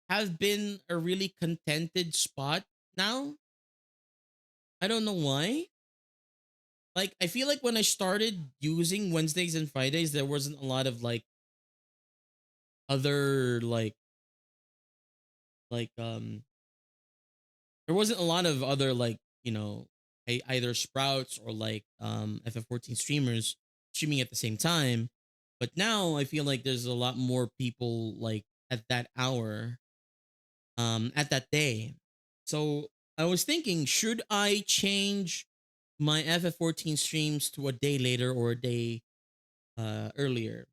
have been a really contented spot now. I don't know why. Like I feel like when I started using Wednesdays and Fridays, there wasn't a lot of like other like there wasn't a lot of other like either Sprouts or like FF14 streamers streaming at the same time. But now I feel like there's a lot more people like at that hour, at that day. So I was thinking, should I change my FF14 streams to a day later or a day earlier?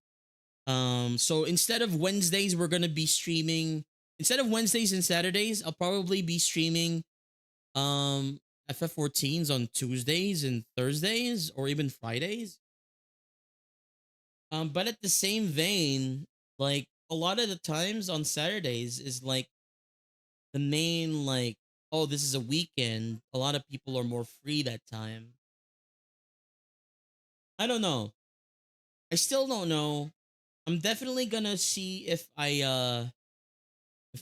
So instead of Wednesdays, we're gonna be streaming. Instead of Wednesdays and Saturdays, I'll probably be streaming um FF14s on Tuesdays and Thursdays or even Fridays. But at the same vein, like a lot of the times on Saturdays is like the main like, oh, this is a weekend. A lot of people are more free that time. I don't know. I still don't know. I'm definitely gonna see if I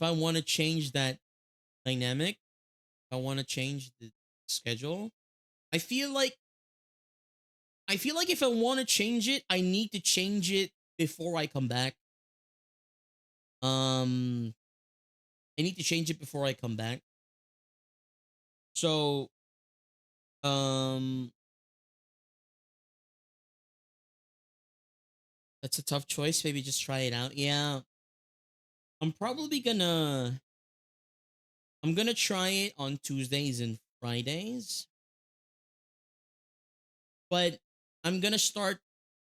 want to change that dynamic. If I want to change the schedule. I feel like if I want to change it, I need to change it before I come back. Um I need to change it before I come back. So, um that's a tough choice. Maybe just try it out. Yeah. I'm probably gonna I'm gonna try it on Tuesdays and Fridays, but I'm gonna start.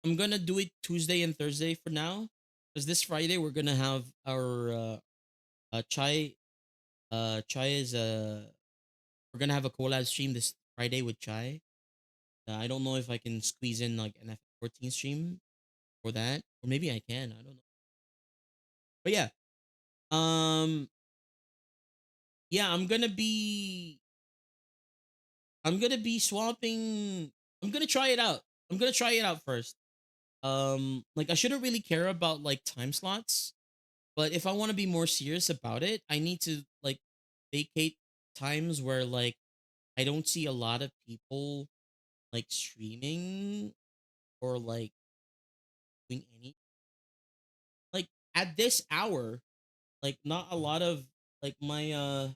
I'm gonna do it Tuesday and Thursday for now, because this Friday we're gonna have our chai. Chai is we're gonna have a collab stream this Friday with chai. I don't know if I can squeeze in like an F14 stream for that, or maybe I can. I don't know, but yeah. Um, yeah, I'm gonna be swapping. I'm gonna try it out. I'm gonna try it out first. Like I shouldn't really care about like time slots, but if I want to be more serious about it, I need to like vacate times where like I don't see a lot of people like streaming or like doing any like at this hour, like not a lot of like my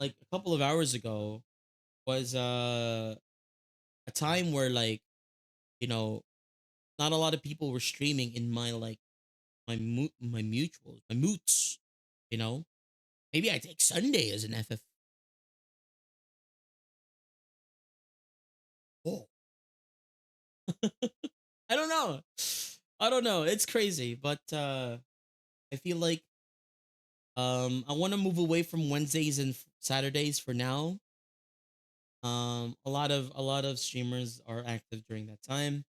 like a couple of hours ago was a time where like, you know, not a lot of people were streaming in my like my mutuals, my moots, you know. Maybe I take Sunday as an FF. Oh, I don't know. I don't know. It's crazy, but I feel like I want to move away from Wednesdays and Saturdays for now. A lot of streamers are active during that time,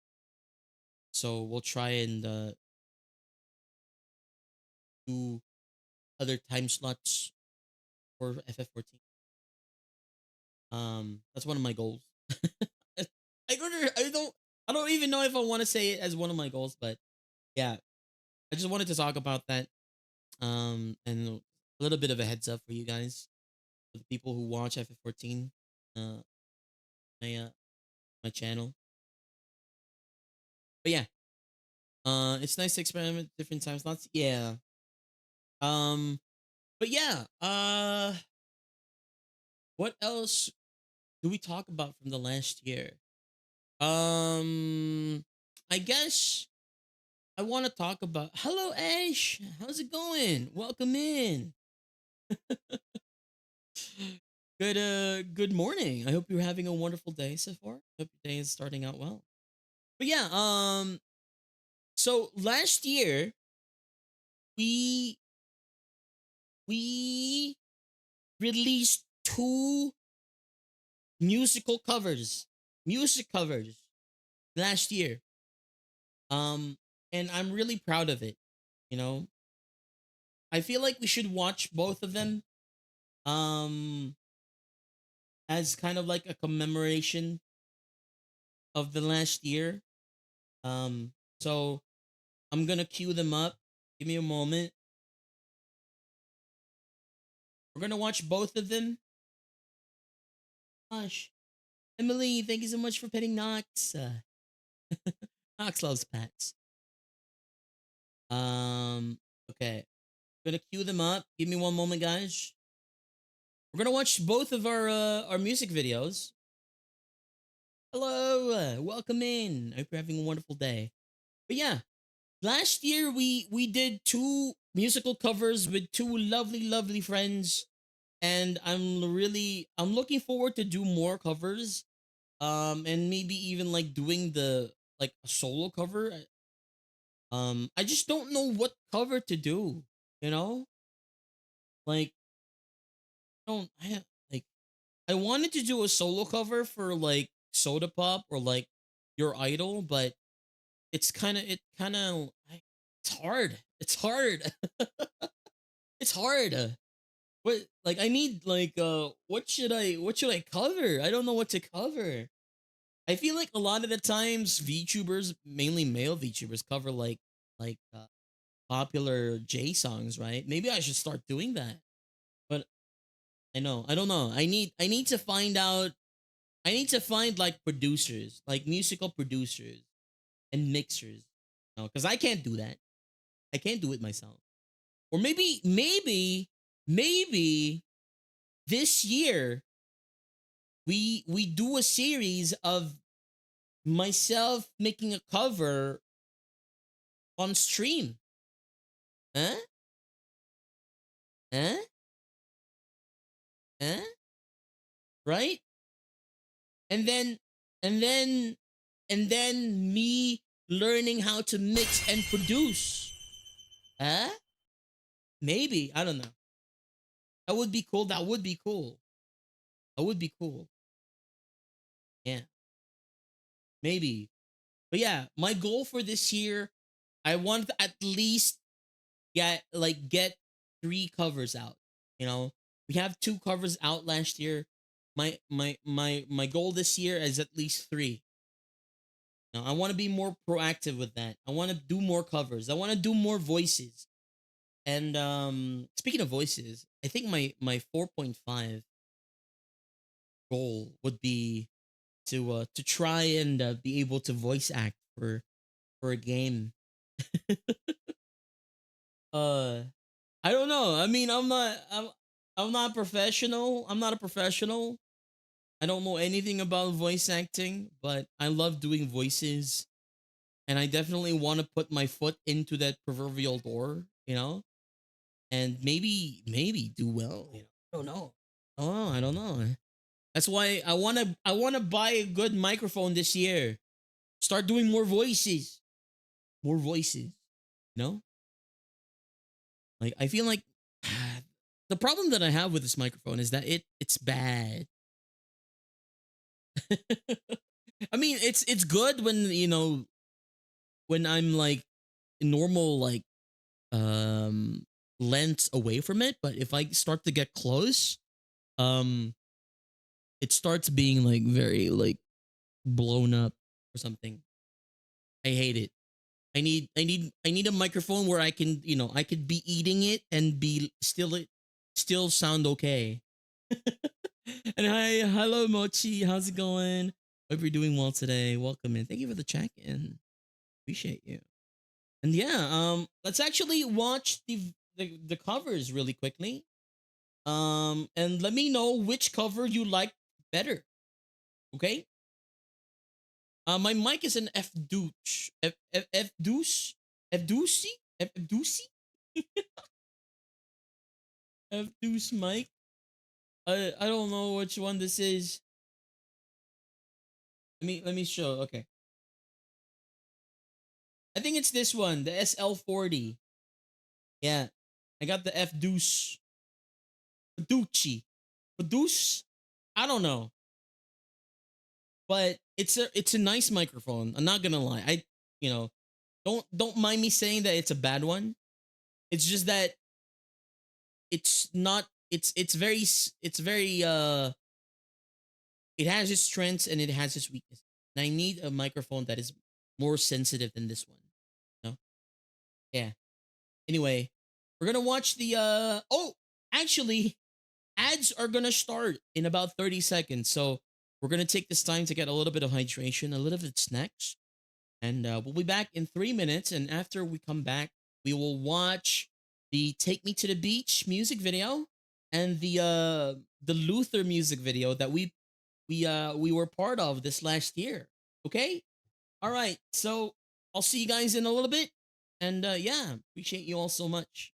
so we'll try and do other time slots for FF14. That's one of my goals. I don't even know if I want to say it as one of my goals, but yeah, I just wanted to talk about that. And a little bit of a heads up for you guys, for the people who watch FF14, uh, my my channel. But yeah, it's nice to experiment with different time slots. Yeah. Um, but yeah, what else do we talk about from the last year? Um, I guess I want to talk about. Hello, Ash. How's it going? Welcome in. Good morning. I hope you're having a wonderful day so far. Hope your day is starting out well. But yeah, so last year we we released two musical covers. Music covers last year. Um and I'm really proud of it, you know. I feel like we should watch both of them um as kind of like a commemoration of the last year. So I'm gonna queue them up. Give me a moment. We're gonna watch both of them. Gosh, Emily, thank you so much for petting Knox. Knox loves pets. Okay, gonna queue them up. Give me one moment, guys. We're gonna watch both of our music videos. Hello, welcome in. I hope you're having a wonderful day. But yeah, last year we did two musical covers with two lovely friends, and I'm looking forward to do more covers. And maybe even like doing the like a solo cover. I just don't know what cover to do. You know, like like I wanted to do a solo cover for like Soda Pop or like Your Idol, but it's hard. It's hard. It's hard. What like I need like what should I cover? I don't know what to cover. I feel like a lot of the times VTubers, mainly male VTubers, cover like popular J songs, right? Maybe I should start doing that. But I don't know. I need to find out. I need to find like producers, like musical producers and mixers. No, because I can't do that. I can't do it myself. Or maybe this year we do a series of myself making a cover on stream. Huh? Huh? Huh? Right? And then and then and then me learning how to mix and produce. Huh? Maybe. I don't know. That would be cool. That would be cool. That would be cool. Yeah. Maybe. But yeah, my goal for this year, I want to at least get three covers out. You know, we have two covers out last year. My goal this year is at least three. Now, I want to be more proactive with that. I want to do more covers. I want to do more voices. And speaking of voices, I think my 4.5 goal would be to try and be able to voice act for a game. uh I don't know. I mean, I'm not professional. I'm not a professional. I don't know anything about voice acting, but I love doing voices, and I definitely want to put my foot into that proverbial door, and maybe do well. I don't know. Oh, I don't know. That's why I want to buy a good microphone this year. Start doing more voices. More voices. You know? Like I feel like the problem that I have with this microphone is that it's bad. I mean, it's good when when I'm like normal like um lengths away from it, but if I start to get close, um it starts being like very like blown up or something. I hate it. I need a microphone where I can, I could be eating it and be still sound okay. And hi, hello Mochi, how's it going? Hope you're doing well today. Welcome in. Thank you for the check-in. Appreciate you. And yeah, let's actually watch the covers really quickly. And let me know which cover you like better. Okay? My mic is an F douche. F douche? F douche? F douche? F douche mic? I don't know which one this is. Let me show. Okay. I think it's this one, the SL40. Yeah. I got the F douche. Fiduci. Fiduce? I don't know. But it's a nice microphone. I'm not gonna lie. You know, don't mind me saying that it's a bad one. It's just that it's not it's very it has its strengths and it has its weaknesses. And I need a microphone that is more sensitive than this one. You know? Yeah. Anyway, we're gonna watch the oh, actually, ads are gonna start in about 30 seconds. So we're gonna take this time to get a little bit of hydration, a little bit of snacks, and we'll be back in 3 minutes. And after we come back, we will watch the "Take Me to the Beach" music video and the Luther music video that we were part of this last year. Okay, all right. So I'll see you guys in a little bit, and yeah, appreciate you all so much.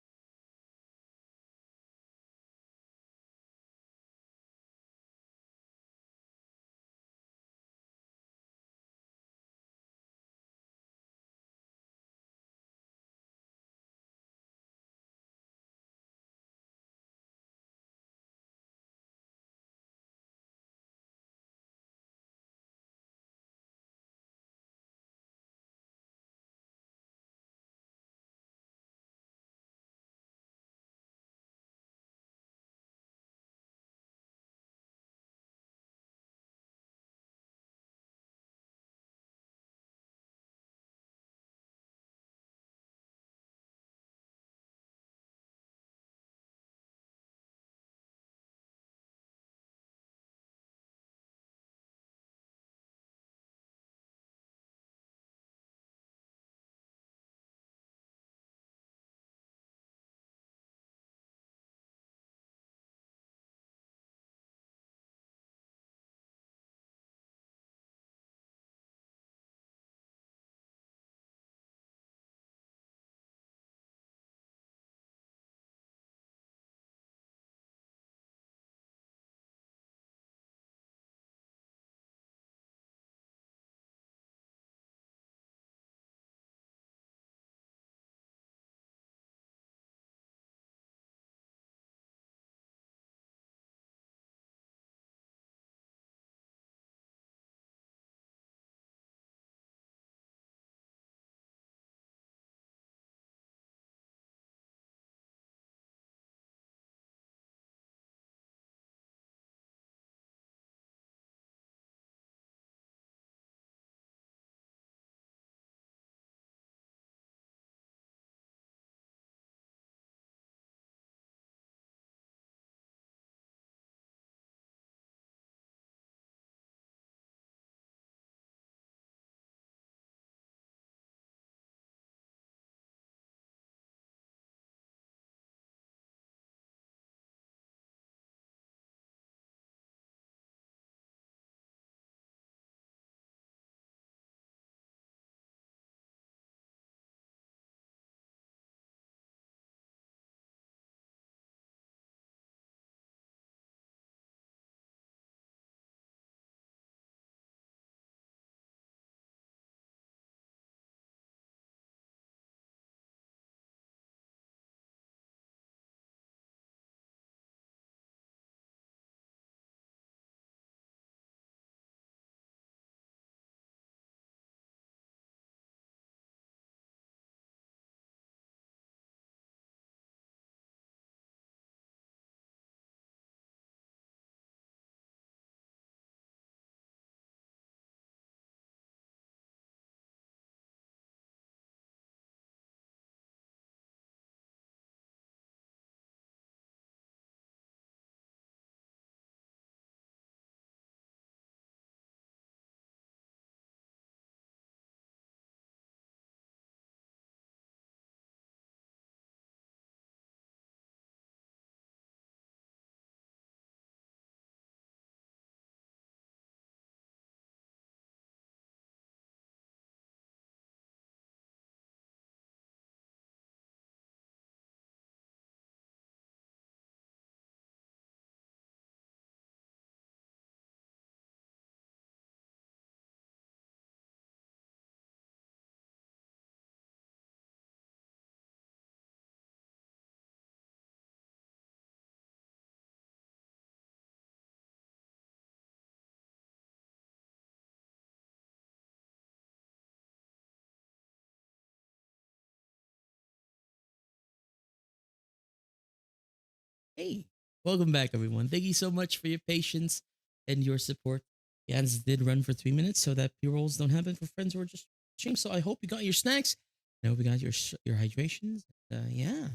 Hey, welcome back, everyone. Thank you so much for your patience and your support. The ads did run for 3 minutes, so that p rolls don't happen for friends who are just stream. So I hope you got your snacks. I hope you got your hydrations. Yeah.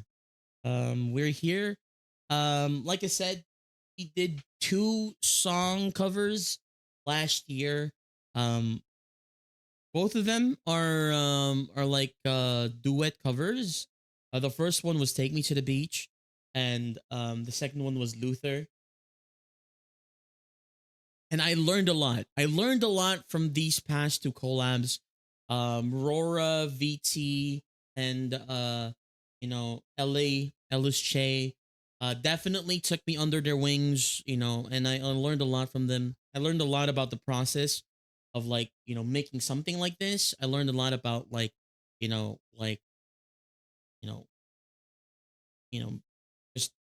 We're here. Like I said, we did two song covers last year. Um, both of them are like duet covers. The first one was "Take Me to the Beach," and the second one was "Luther." And I learned a lot. I learned a lot from these past two collabs. Rora, VT, and LA Ellis Che definitely took me under their wings, and I learned a lot from them. I learned a lot about the process of like, making something like this. I learned a lot about like, like, you know, you know, just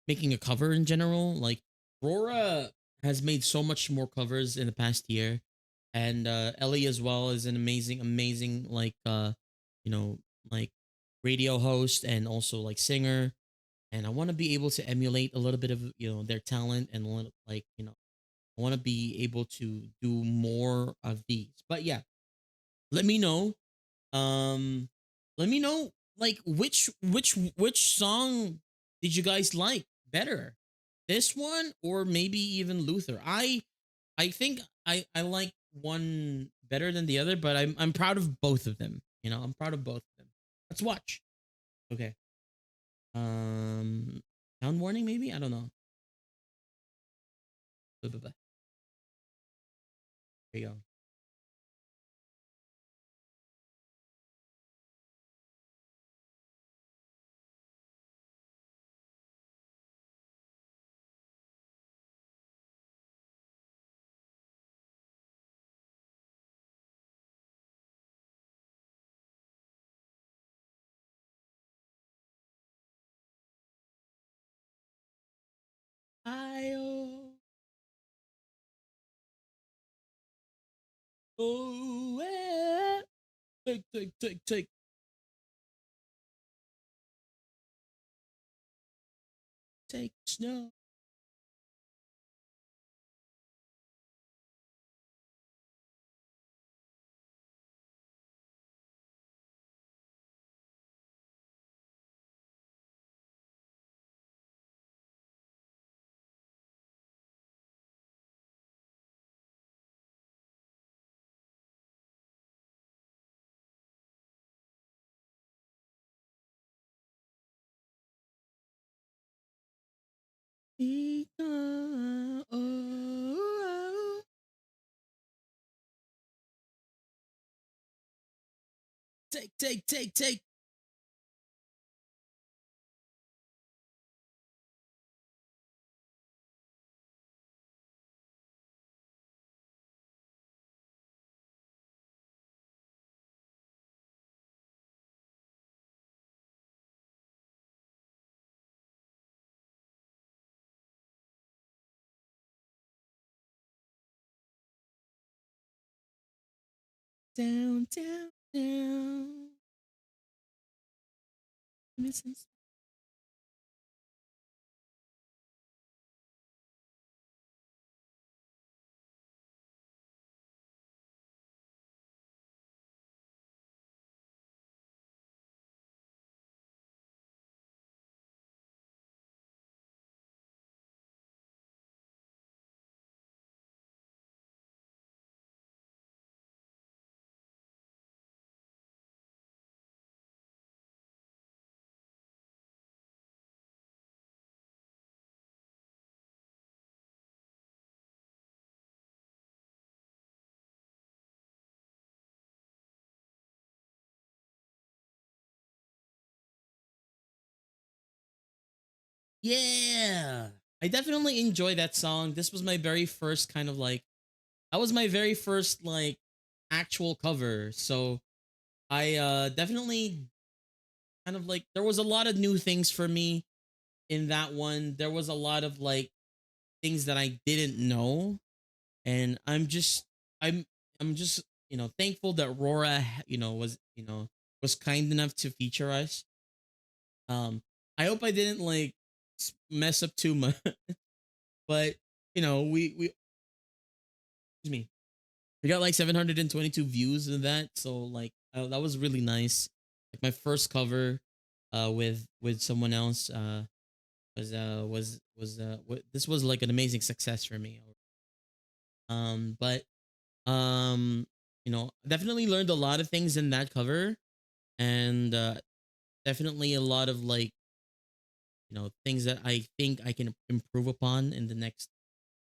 making a cover in general. Like Rora has made so much more covers in the past year, and Ellie as well is an amazing, amazing you know, like radio host and also like singer. And I want to be able to emulate a little bit of their talent and I want to be able to do more of these. But yeah, let me know um, let me know like which song did you guys like better? This one or maybe even Luther? I think I like one better than the other, but I'm proud of both of them. I'm proud of both of them. Let's watch. Okay. Sound warning maybe? I don't know. Blah, blah, blah. There you go. I oh, take snow. Oh, oh, take down, down, down. Missing. Yeah. I definitely enjoy that song. This was my very first kind of like that was my very first like actual cover. So I definitely kind of like there was a lot of new things for me in that one. There was a lot of like things that I didn't know, and I'm I'm just thankful that Rora was kind enough to feature us. I hope I didn't like mess up too much, but we excuse me, we got like 722 views of that, so like that was really nice. Like my first cover with someone else this was like an amazing success for me. But you know, definitely learned a lot of things in that cover, and definitely a lot of like, you know, things that I think I can improve upon in the next,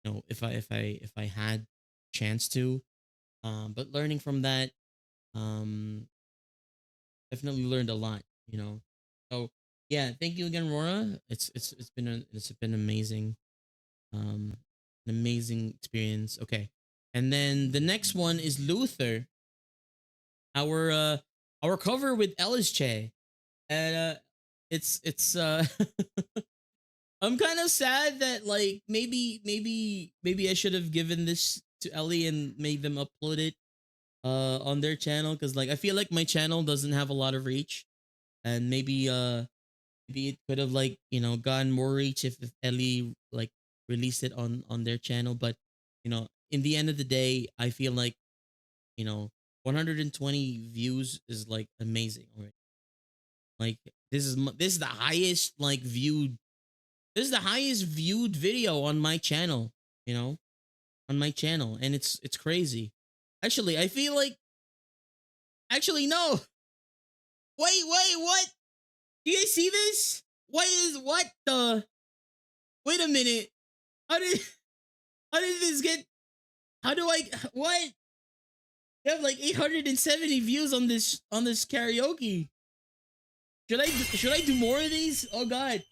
you know, if I had chance to. But learning from that, um definitely learned a lot, you know. So yeah, thank you again, Rora. It's been amazing. An amazing experience. Okay. And then the next one is Luther, our our cover with Ellis Che. And it's I'm kind of sad that like maybe I should have given this to Ellie and made them upload it on their channel, cuz like I feel like my channel doesn't have a lot of reach, and maybe it could have like, you know, gotten more reach if Ellie like released it on their channel. But you know, in the end of the day, I feel like, you know, 120 views is like amazing already. Like this is the highest like viewed, this is the highest viewed video on my channel, you know, on my channel, and it's crazy. Actually, I feel like, actually no. Wait, what? Do you guys see this? What the? Wait a minute. How did how did this get? How do I? What? You have like 870 views on this karaoke. Should I do more of these? Oh God,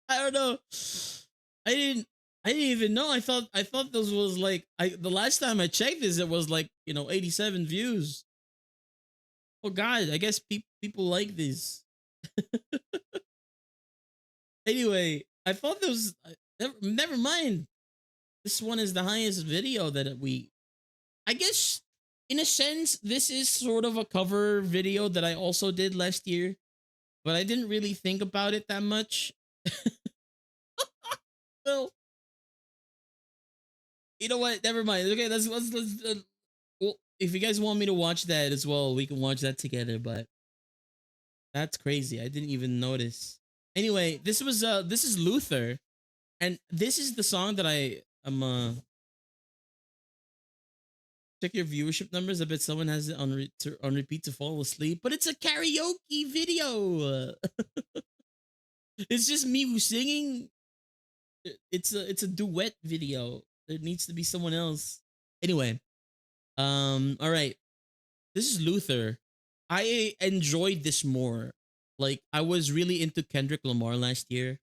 I don't know. I didn't I didn't even know. I thought this was like, I the last time I checked this, it was like, you know, 87 views. Oh God, I guess people like this. Anyway, I thought there was never mind. This one is the highest video that we, I guess, in a sense, this is sort of a cover video that I also did last year, but I didn't really think about it that much. Well, you know what? Never mind. Okay, let's well, if you guys want me to watch that as well, we can watch that together. But that's crazy. I didn't even notice. Anyway, this is Luther, and this is the song that I'm check your viewership numbers. I bet someone has it on repeat to fall asleep. But it's a karaoke video. It's just me who's singing. It's a duet video. There needs to be someone else. Anyway, all right. This is Luther. I enjoyed this more. Like I was really into Kendrick Lamar last year,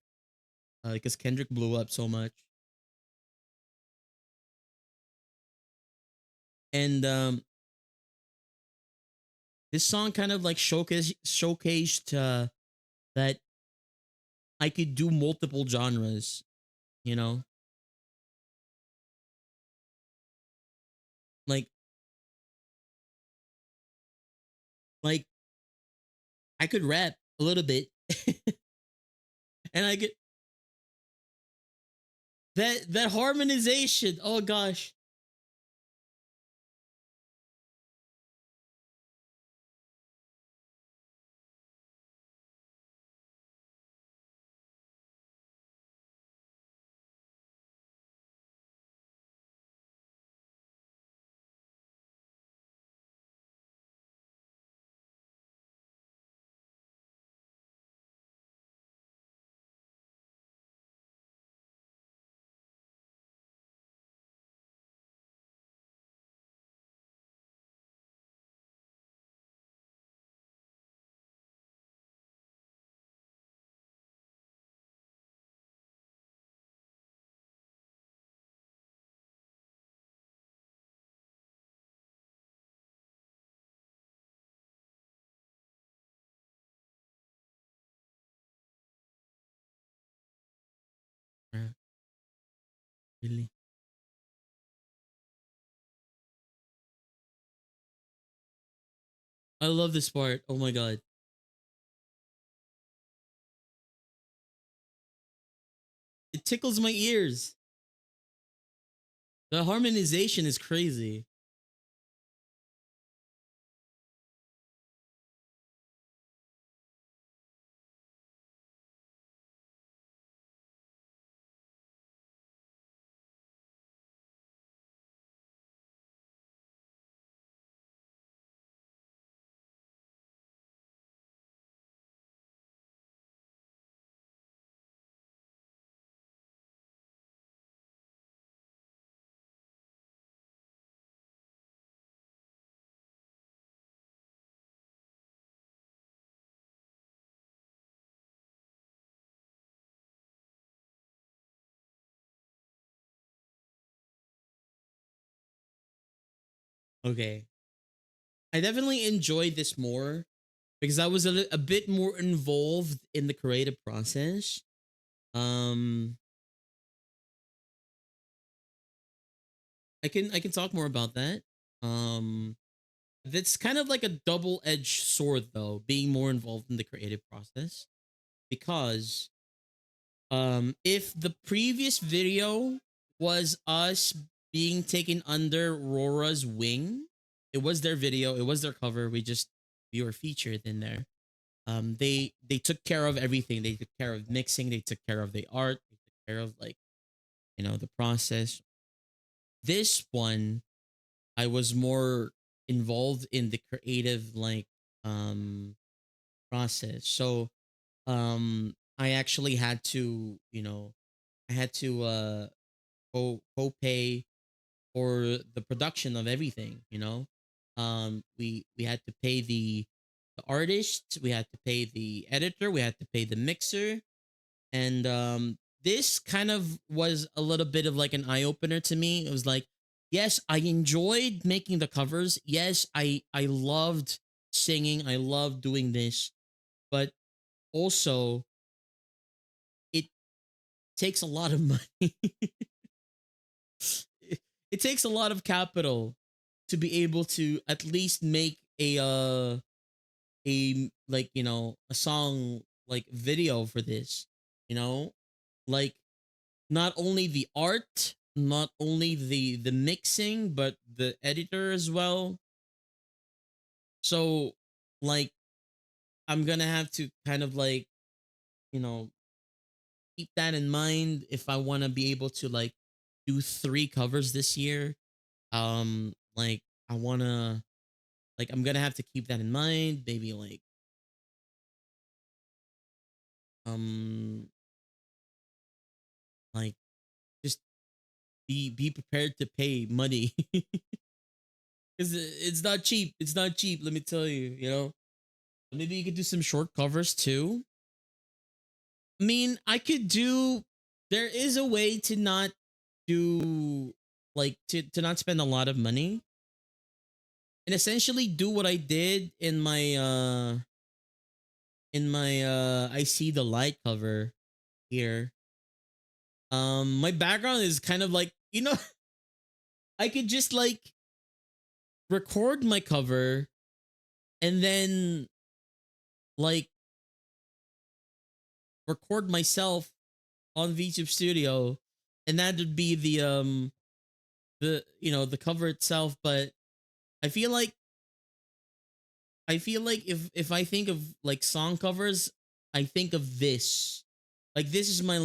because Kendrick blew up so much, and this song kind of like showcased that I could do multiple genres. You know, like like I could rap a little bit, and I get that harmonization. Oh gosh, yeah, really. I love this part. Oh my god, it tickles my ears. The harmonization is crazy. Okay. I definitely enjoyed this more because I was a bit more involved in the creative process. Um, I can talk more about that. Um, that's kind of like a double edged sword though, being more involved in the creative process because if the previous video was us being taken under Rora's wing, it was their video, it was their cover. We were featured in there. They took care of everything. They took care of mixing, they took care of the art, they took care of like, the process. This one I was more involved in the creative like um process. So I actually had to, I had to co-pay for the production of everything, we had to pay the artist, we had to pay the editor, we had to pay the mixer, and this kind of was a little bit of like an eye opener to me. It was like, yes, I enjoyed making the covers. Yes, I loved singing. I loved doing this, but also it takes a lot of money. It takes a lot of capital to be able to at least make a like, a song like video for this, you know like not only the art, not only the mixing, but the editor as well. So like I'm gonna have to kind of like, you know keep that in mind if I want to be able to like do three covers this year. Like I want to, like, I'm gonna have to keep that in mind. Maybe like um like just be prepared to pay money because it's not cheap. It's not cheap. Let me tell you. Maybe you could do some short covers too. I mean, I could do. There is a way to not do like to not spend a lot of money and essentially do what I did in my I see the light cover here. My background is kind of like, I could just like record my cover and then like record myself on VTube Studio, and that would be the cover itself. But I feel like if I think of like song covers, I think of this. Like this is my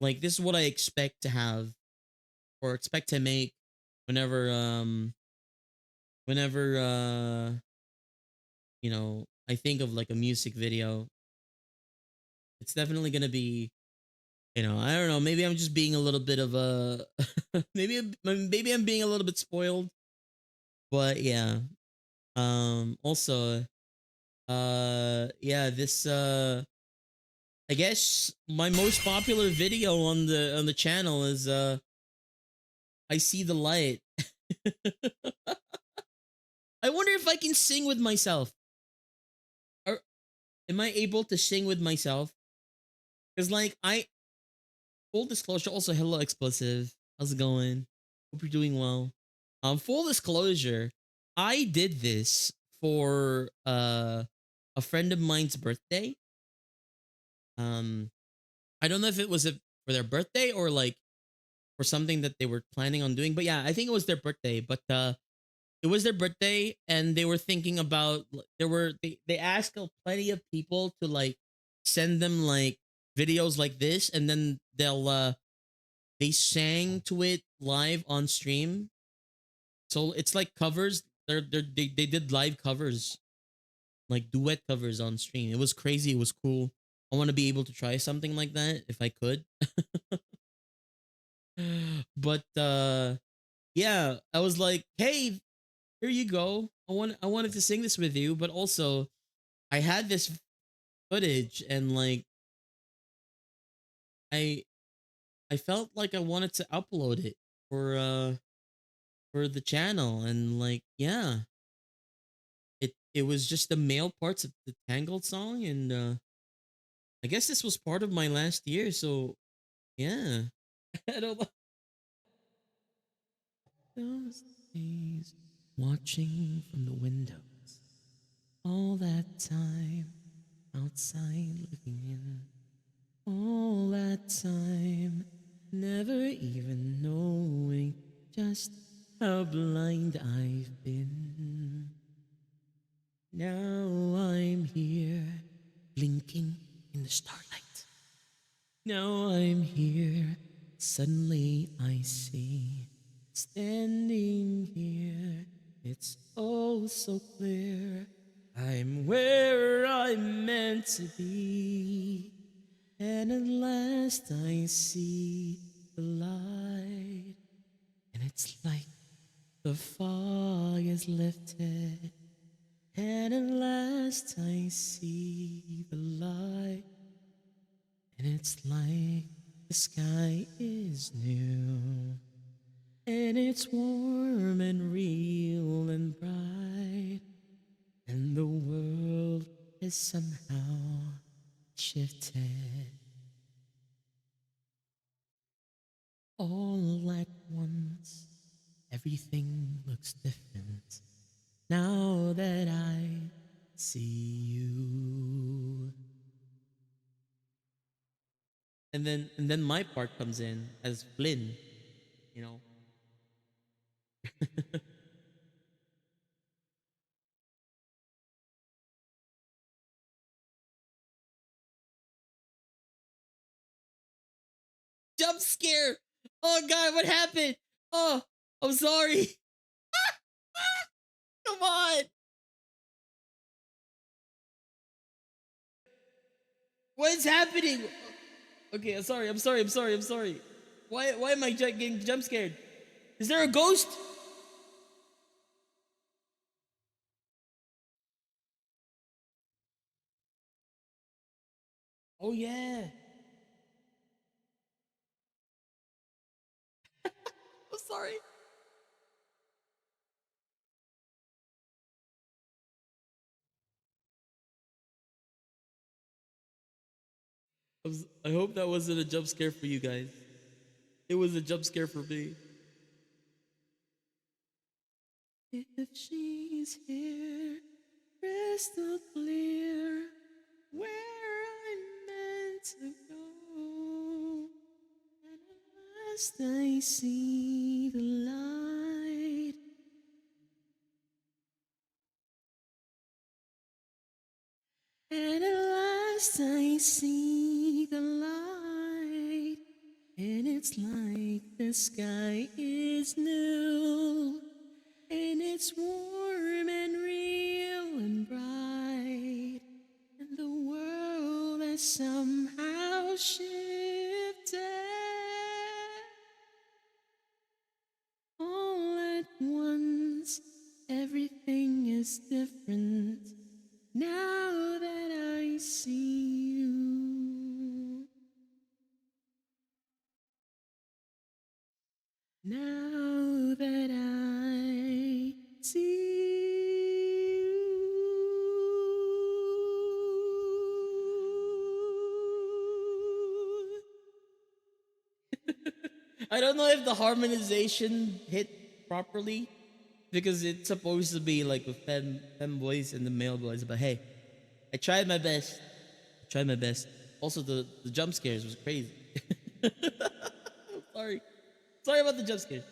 like this is what I expect to have or expect to make whenever I think of like a music video. It's definitely gonna be, I don't know, maybe I'm just being a little bit of a maybe I'm being a little bit spoiled, but yeah. Also, yeah, this I guess my most popular video on the channel is I see the light. I wonder if I can sing with myself. Or am I able to sing with myself? Cuz like I full disclosure, also hello explosive. How's it going? Hope you're doing well. Full disclosure, I did this for a friend of mine's birthday. Um I don't know if it was for their birthday or like for something that they were planning on doing, but yeah, I think it was their birthday. But it was their birthday, and they were thinking about they asked plenty of people to like send them like videos like this, and then they sang to it live on stream. So it's like covers. They did live covers, like duet covers on stream. It was crazy. It was cool. I want to be able to try something like that if I could. But yeah, I was like, hey, here you go. I wanted to sing this with you, but also I had this footage and like I I felt like I wanted to upload it for for the channel, and like, yeah, it was just the male parts of the Tangled song, and I guess this was part of my last year, so yeah. I don't know. Those days watching from the windows, all that time outside looking in, all that time never even knowing just how blind I've been. Now I'm here, blinking in the starlight. Now I'm here, suddenly I see. Standing here, it's all so clear. I'm where I'm meant to be. And at last I see the light. And it's like the fog is lifted. And at last I see the light. And it's like the sky is new. And it's warm and real and bright. And the world has somehow shifted. All at once, everything looks different now that I see you. And then my part comes in as Flynn, you know. Jump scare! Oh god, what happened? Oh, I'm sorry. Come on. What is happening? Okay, I'm sorry. I'm sorry. I'm sorry. I'm sorry. Why am I getting jump scared? Is there a ghost? Oh yeah. I'm sorry. I hope that wasn't a jump scare for you guys. It was a jump scare for me. If she's here, crystal clear, where I'm meant to go. And at last I see the light. And at last I see the light. And it's like the sky is new. And it's warm and real and bright. And the world has somehow shifted. All at once, everything is different now that I see you. Now that I see you. I don't know if the harmonization hit properly because it's supposed to be like with fem voice and the male voice, but hey, I tried my best. I tried my best. Also, the jump scares was crazy. Sorry. Sorry about the jump scares.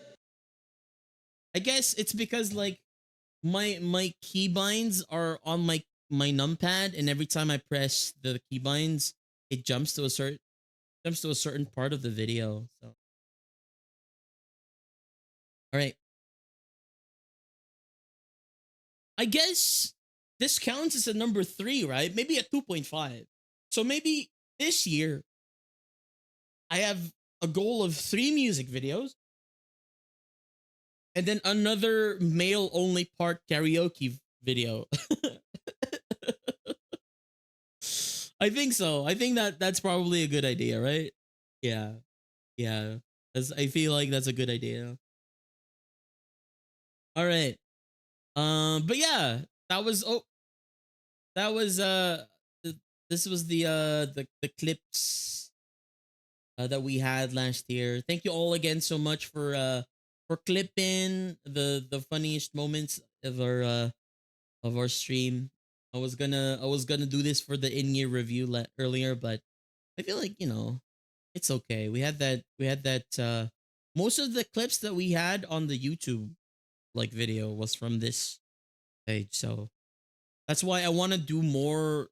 I guess it's because like my keybinds are on my numpad, and every time I press the keybinds, it jumps to a certain part of the video. So, all right, I guess this counts as a number three, right? Maybe a 2.5. So maybe this year I have a goal of 3 music videos, and then another male only part karaoke video. I think so. I think that's probably a good idea, right? Yeah. Yeah. I feel like that's a good idea. All right. But yeah, that was that was th- this was the clips that we had last year. Thank you all again so much for clipping the funniest moments of our stream. I was gonna do this for the in year review earlier, but I feel like it's okay. We had that most of the clips that we had on the YouTube like video was from this page, so that's why I want to do more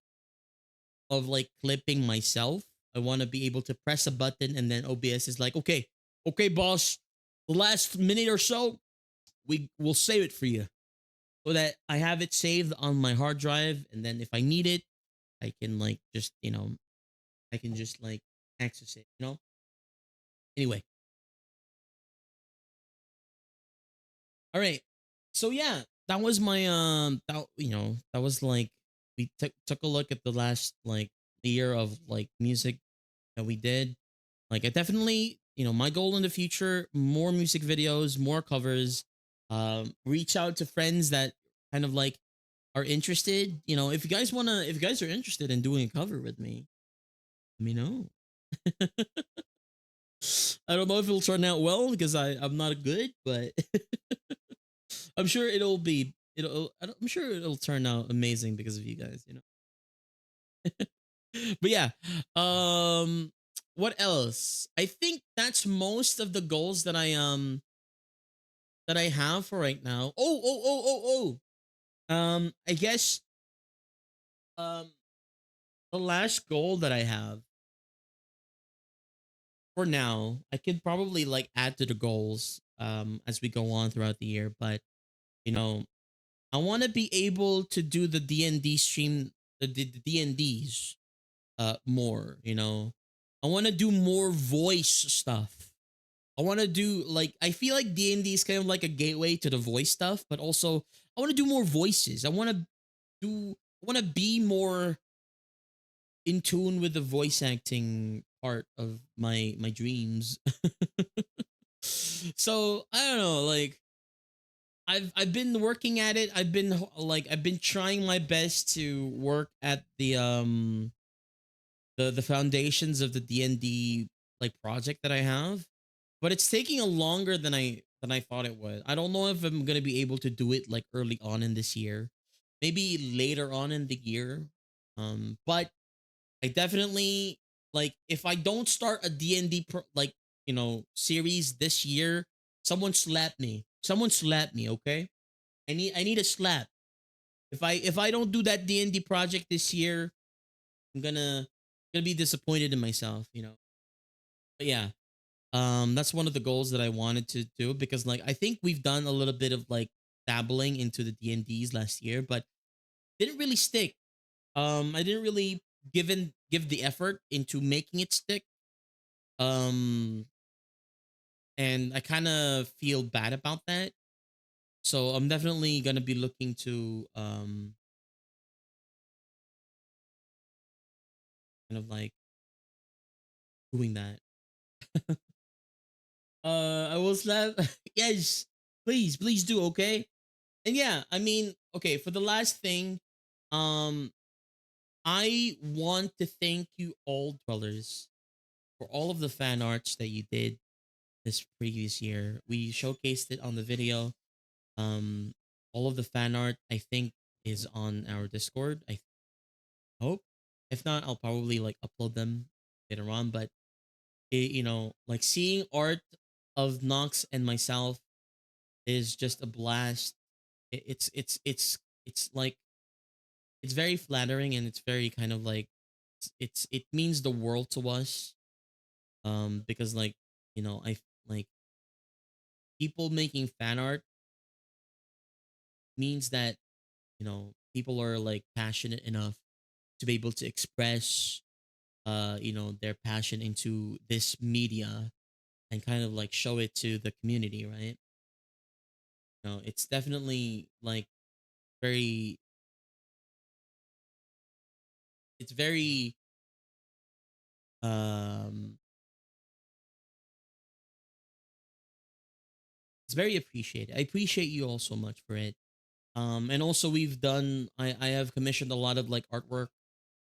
of like clipping myself. I want to be able to press a button and then OBS is like, okay, okay, boss, the last minute or so, we will save it for you so that I have it saved on my hard drive, and then if I need it, I can like just I can just like access it. Anyway, all right. So yeah, that was my that was like we took a look at the last like year of like music that we did. Like I definitely, my goal in the future, more music videos, more covers, reach out to friends that kind of like are interested. If you guys are interested in doing a cover with me, let me know. I don't know if it'll turn out well because I'm not good, but I'm sure I'm sure it'll turn out amazing because of you guys. But yeah, what else? I think that's most of the goals that I have for right now. I guess um the last goal that I have for now, I could probably like add to the goals as we go on throughout the year, but you know, I want to be able to do the D&D stream, the D&Ds more. I want to do more voice stuff. I want to do like I feel like D&D is kind of like a gateway to the voice stuff, but also I want to do more voices. I want to be more in tune with the voice acting part of my dreams. So, I don't know, like I've been working at it. I've been trying my best to work at the foundations of the D&D like project that I have, but it's taking a longer than I thought it would. I don't know if I'm going to be able to do it like early on in this year. Maybe later on in the year. But I definitely like if I don't start a D&D series this year, someone slap me. Someone slap me, okay? I need a slap. If I don't do that D&D project this year, I'm gonna be disappointed in myself. But yeah, that's one of the goals that I wanted to do because like I think we've done a little bit of like dabbling into the D&Ds last year, but didn't really stick. I didn't really give the effort into making it stick. Um and I kind of feel bad about that. So I'm definitely gonna be looking to kind of like doing that. I will slap. Yes, please do. Okay, and yeah, I mean, okay. For the last thing, um, I want to thank you all, dwellers, for all of the fan arts that you did this previous year. We showcased it on the video. All of the fan art I think is on our Discord. I hope. If not, I'll probably like upload them later on. But like seeing art of Nox and myself is just a blast. It's like it's very flattering and it's very kind of like it means the world to us. Because like I like people making fan art means that people are like passionate enough to be able to express their passion into this media and kind of like show it to the community, right? It's definitely like very it's very um It's very appreciated. I appreciate you all so much for it. And also we've done. I have commissioned a lot of like artwork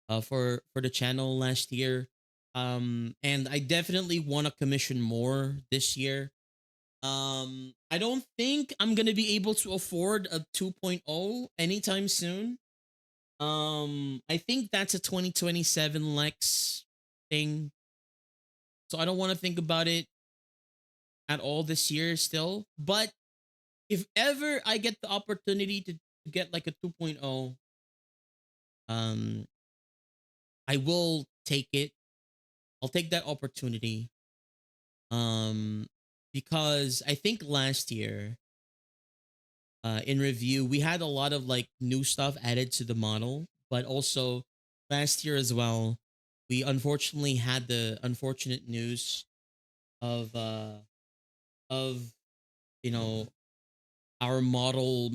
for the channel last year. And I definitely want to commission more this year. I don't think I'm gonna be able to afford a 2.0 anytime soon. I think that's a 2027 Lex thing. So I don't want to think about it at all this year still. But if ever I get the opportunity to get like a 2.0, um, I will take it. I'll take that opportunity. Um, because I think last year, in review, we had a lot of like new stuff added to the model, but also last year as well, we unfortunately had the unfortunate news of of you know our model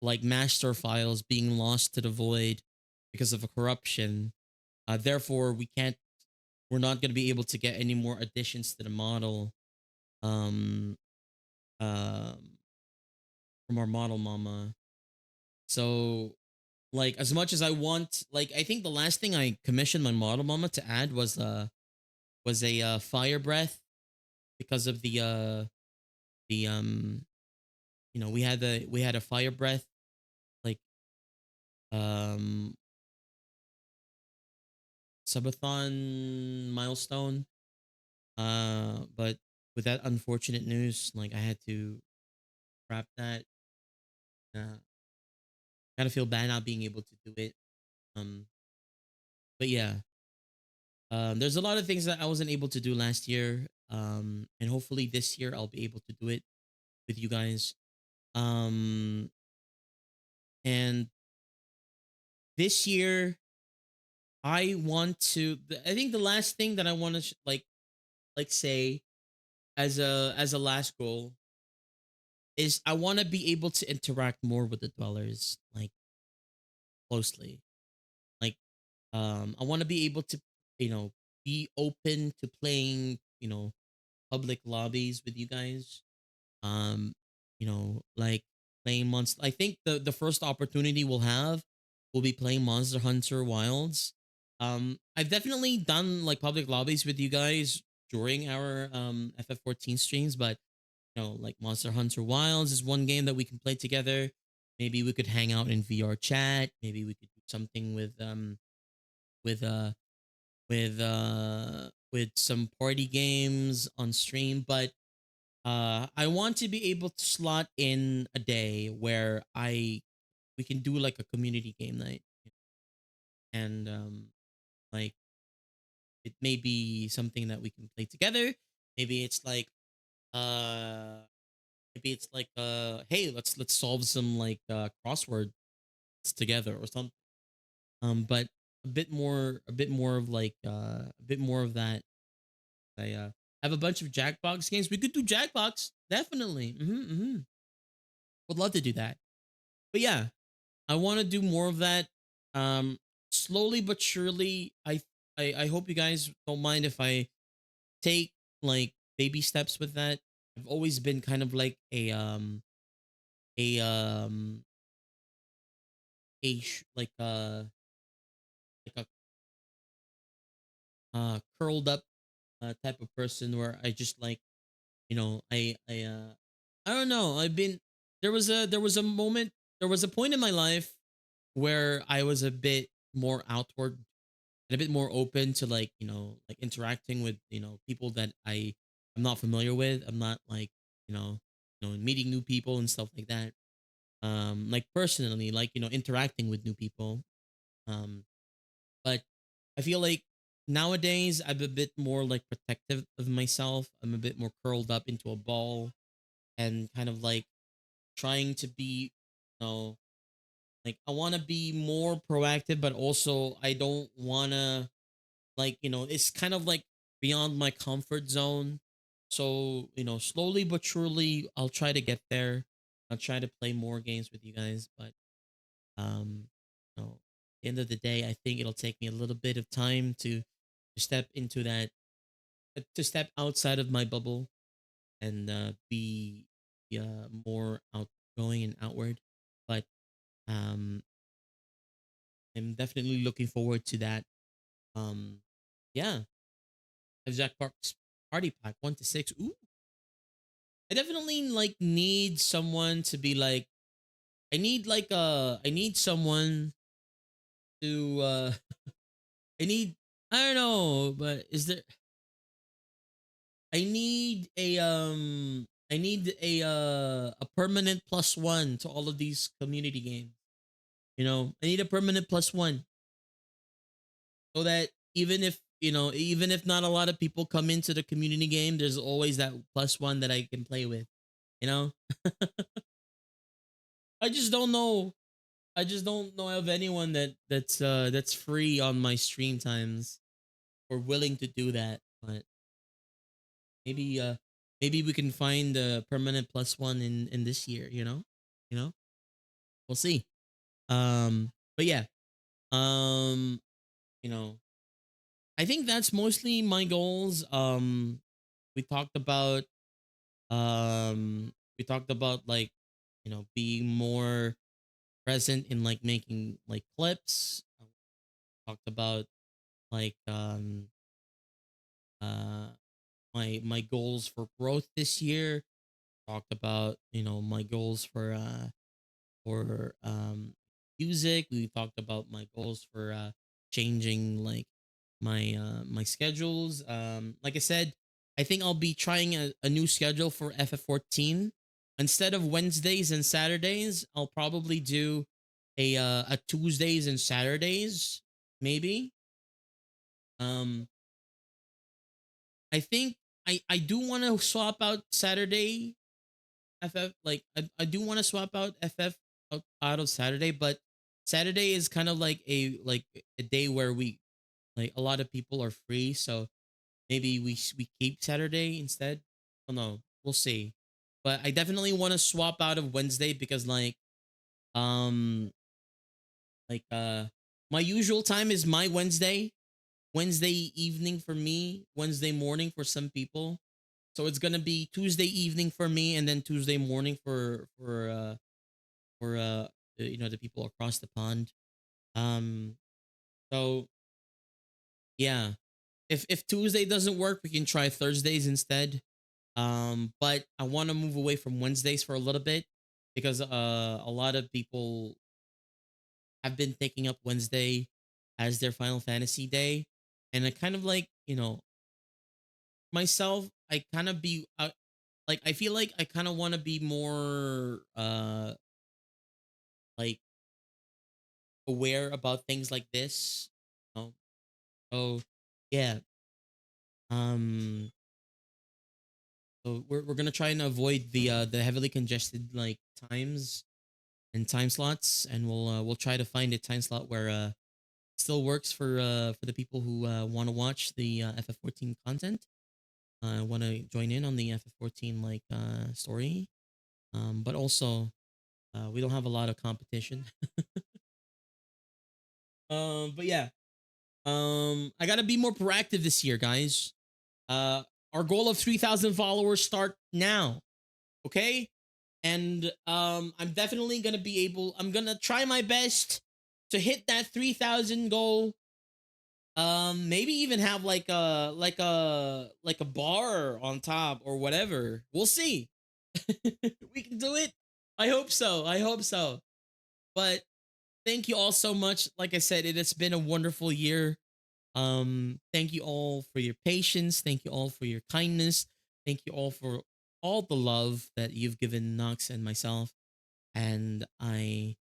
like master files being lost to the void because of a corruption. Therefore, we're not going to be able to get any more additions to the model um, um, from our model mama. So, like, as much as I want, like, I think the last thing I commissioned my model mama to add was a fire breath because of the we had a fire breath like um subathon milestone. But with that unfortunate news, like I had to wrap that. Kind of feel bad not being able to do it. Um, but yeah, there's a lot of things that I wasn't able to do last year. And hopefully this year I'll be able to do it with you guys. Um, and this year I want to. I think the last thing that I want to like say as a last goal is I want to be able to interact more with the dwellers like closely. Like I want to be able to you know be open to playing public lobbies with you guys. Um like playing monster. I think the first opportunity we'll have will be playing Monster Hunter Wilds. I've definitely done like public lobbies with you guys during our FF14 streams, but like Monster Hunter Wilds is one game that we can play together. Maybe we could hang out in VR chat. Maybe we could do something with uh with some party games on stream. But I want to be able to slot in a day where I we can do like a community game night. And like it may be something that we can play together. Maybe it's like uh hey, let's solve some like crosswords together or something. But a bit more of like a bit more of that. I have a bunch of Jackbox games. We could do Jackbox, definitely. Would love to do that. But yeah, I want to do more of that. Um, slowly but surely. I hope you guys don't mind if I take like baby steps with that. I've always been kind of like a like a curled up type of person where I just like I don't know. I've been there was a moment there was a point in my life where I was a bit more outward and a bit more open to like like interacting with people that I'm not familiar with. I'm not like meeting new people and stuff like that. Like personally, like interacting with new people. Um, but I feel like nowadays I'm a bit more like protective of myself. I'm a bit more curled up into a ball and kind of like trying to be, like I want to be more proactive, but also I don't want to like, it's kind of like beyond my comfort zone. So, slowly but surely I'll try to get there. I'll try to play more games with you guys, but um, at the end of the day, I think it'll take me a little bit of time to step into that, to step outside of my bubble and be. be more outgoing and outward. But um, I'm definitely looking forward to that. Um, yeah, Jack Park's party pack 1 to 6. Ooh, I definitely like need someone to be like. I need someone to I need I don't know, but is there I need a permanent plus one to all of these community games. You know, I need a permanent plus one so that even if even if not a lot of people come into the community game, there's always that plus one that I can play with. You know, I just don't know. I just don't know of anyone that's free on my stream times or willing to do that. But maybe maybe we can find a permanent plus one in this year. You know, we'll see. But yeah, um, you know, I think that's mostly my goals. We talked about we talked about like being more present in like making like clips. Talked about like uh my goals for growth this year. Talked about my goals for music. We talked about my goals for changing like my schedules. Like I said, I think I'll be trying a new schedule for FF14. Instead of Wednesdays and Saturdays, I'll probably do a Tuesdays and Saturdays, maybe. Um I think I do want to swap out Saturday FF. Like I do want to swap out FF out of Saturday, but Saturday is kind of like a day where we like a lot of people are free, so maybe we keep Saturday instead. Oh no, we'll see. But I definitely want to swap out of Wednesday because um like my usual time is my Wednesday evening for me, Wednesday morning for some people. So it's gonna be Tuesday evening for me, and then Tuesday morning for the people across the pond. Um, so yeah, if Tuesday doesn't work, we can try Thursdays instead. But I want to move away from Wednesdays for a little bit because a lot of people have been taking up Wednesday as their Final Fantasy day, and I kind of like myself. I kind of be like I feel like I kind of want to be more like aware about things like this. You know? So yeah, um, so we're gonna try and avoid the heavily congested like times and time slots, and we'll try to find a time slot where still works for the people who want to watch the FF14 content. Want to join in on the FF14 like story. But also we don't have a lot of competition. But yeah, I gotta be more proactive this year, guys. Uh, our goal of 3,000 followers start now. Okay, and I'm definitely gonna be able. I'm gonna try my best to hit that 3,000 goal. Maybe even have like a bar on top or whatever. We'll see. We can do it. I hope so. I hope so. But thank you all so much. Like I said, it has been a wonderful year. Thank you all for your patience. Thank you all for your kindness. Thank you all for all the love that you've given Knox and myself. And I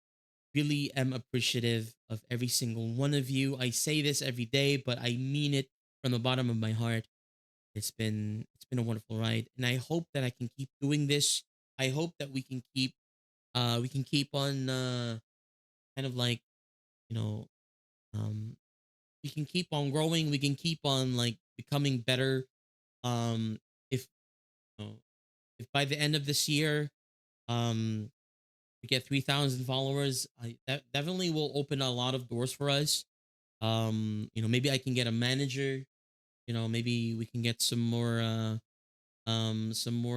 really am appreciative of every single one of you. I say this every day, but I mean it from the bottom of my heart. It's been a wonderful ride, and I hope that I can keep doing this. I hope that we can keep on kind of like you know um we can keep on growing. We can keep on like becoming better. If you know, if by the end of this year um we get 3,000 followers, that definitely will open a lot of doors for us. Maybe I can get a manager. Maybe we can get some more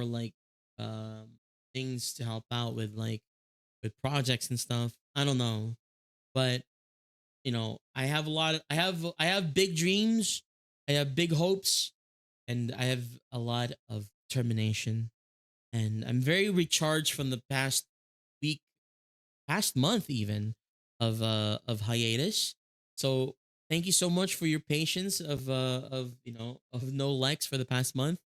like um things to help out with like with projects and stuff. I don't know, but I have a lot. I have big dreams. I have big hopes, and I have a lot of determination. And I'm very recharged from the past week, past month even of hiatus. So thank you so much for your patience of no likes for the past month.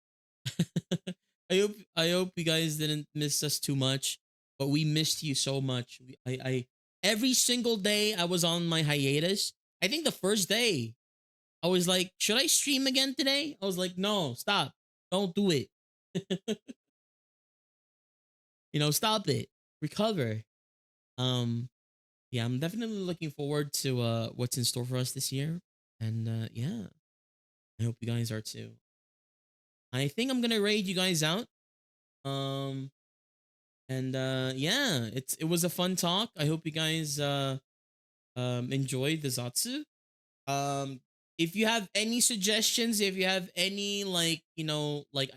I hope you guys didn't miss us too much, but we missed you so much. I every single day I was on my hiatus. I think the first day I was like, should I stream again today? I was like, no, stop, don't do it. Stop it, recover. Um, yeah, I'm definitely looking forward to what's in store for us this year, and yeah, I hope you guys are too. I think I'm gonna raid you guys out. Um, And yeah, it was a fun talk. I hope you guys enjoyed the Zatsu. Um if you have any suggestions, if you have any like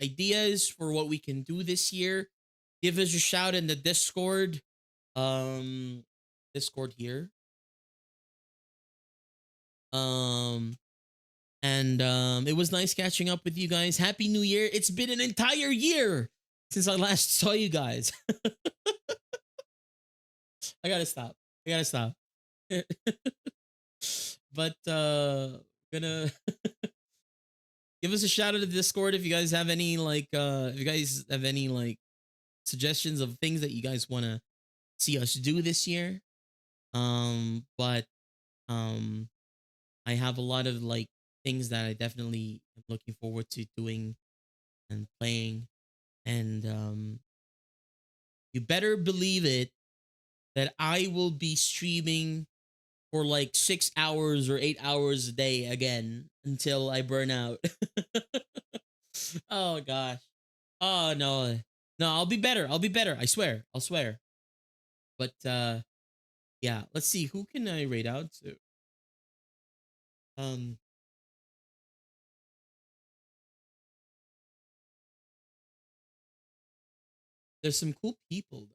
ideas for what we can do this year, give us a shout in the Discord. Um Discord here. Um and it was nice catching up with you guys. Happy New Year. It's been an entire year since I last saw you guys. I gotta stop. I gotta stop. But gonna give us a shout out to the Discord if you guys have any suggestions of things that you guys want to see us do this year. But um I have a lot of like things that I definitely am looking forward to doing and playing. And you better believe it that I will be streaming for like 6 hours or 8 hours a day again until I burn out. Oh gosh. Oh no. No, I'll be better. I'll be better. I swear. I'll swear. But yeah, let's see who can I rate out to. Um there's some cool people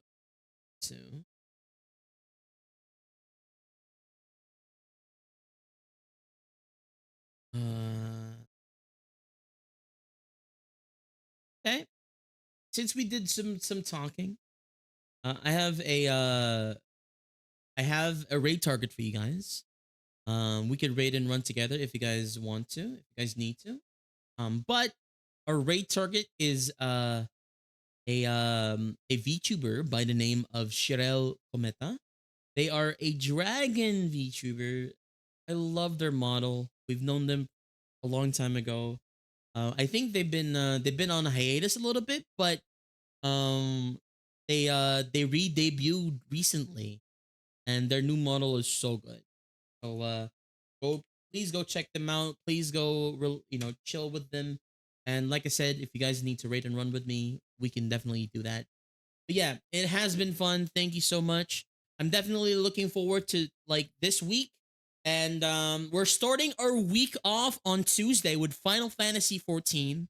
too. Uh okay. Since we did some talking, I have a raid target for you guys. We could raid and run together if you guys want to, if you guys need to. But our raid target is a VTuber by the name of Shirel Kometa. They are a dragon VTuber. I love their model. We've known them a long time ago. I think they've been on a hiatus a little bit, but um they re-debuted recently, and their new model is so good. So go please go check them out. Please go chill with them. And like I said, if you guys need to rate and run with me, we can definitely do that. But yeah, it has been fun. Thank you so much. I'm definitely looking forward to like this week. And we're starting our week off on Tuesday with Final Fantasy 14.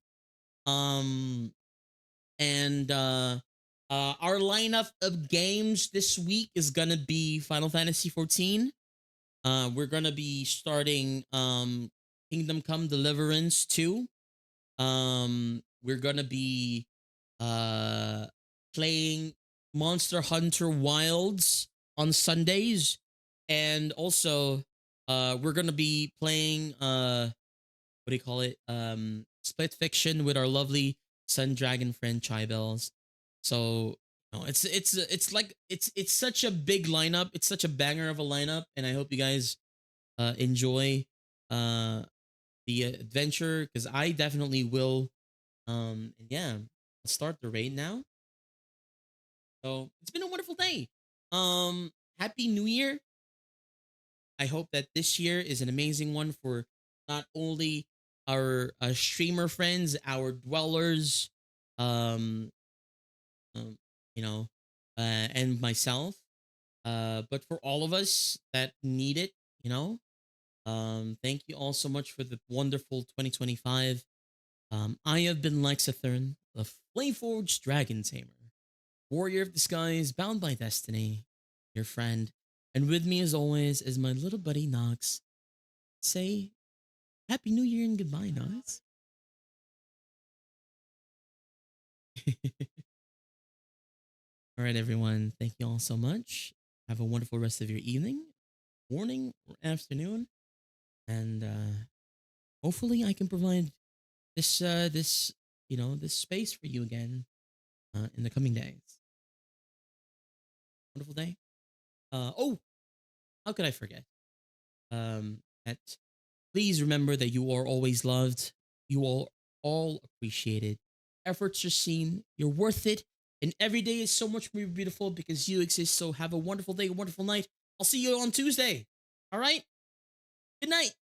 Um and our lineup of games this week is gonna be Final Fantasy 14. We're gonna be starting Kingdom Come Deliverance 2. We're gonna be uh playing Monster Hunter Wilds on Sundays, and also we're gonna be playing what do you call it, Split Fiction with our lovely Sun Dragon friend Chai Bells. So it's such a big lineup. It's such a banger of a lineup, and I hope you guys enjoy uh the adventure, because I definitely will. And yeah, let's start the raid now. So it's been a wonderful day. Happy New Year. I hope that this year is an amazing one for not only our streamer friends, our dwellers, um, um you know, and myself, but for all of us that need it. You know, thank you all so much for the wonderful 2025. I have been Lexathern, the Flameforged Dragon Tamer. warrior of the skies, bound by destiny, your friend. And with me, as always, is my little buddy Knox. Say Happy New Year and goodbye, Knox. All right, everyone. Thank you all so much. Have a wonderful rest of your evening, morning, or afternoon. And hopefully, I can provide this this space for you again in the coming days. Wonderful day. Oh, how could I forget? That please remember that you are always loved. You are all appreciated. Efforts are seen. You're worth it. And every day is so much more beautiful because you exist. So have a wonderful day, a wonderful night. I'll see you on Tuesday. All right? Good night.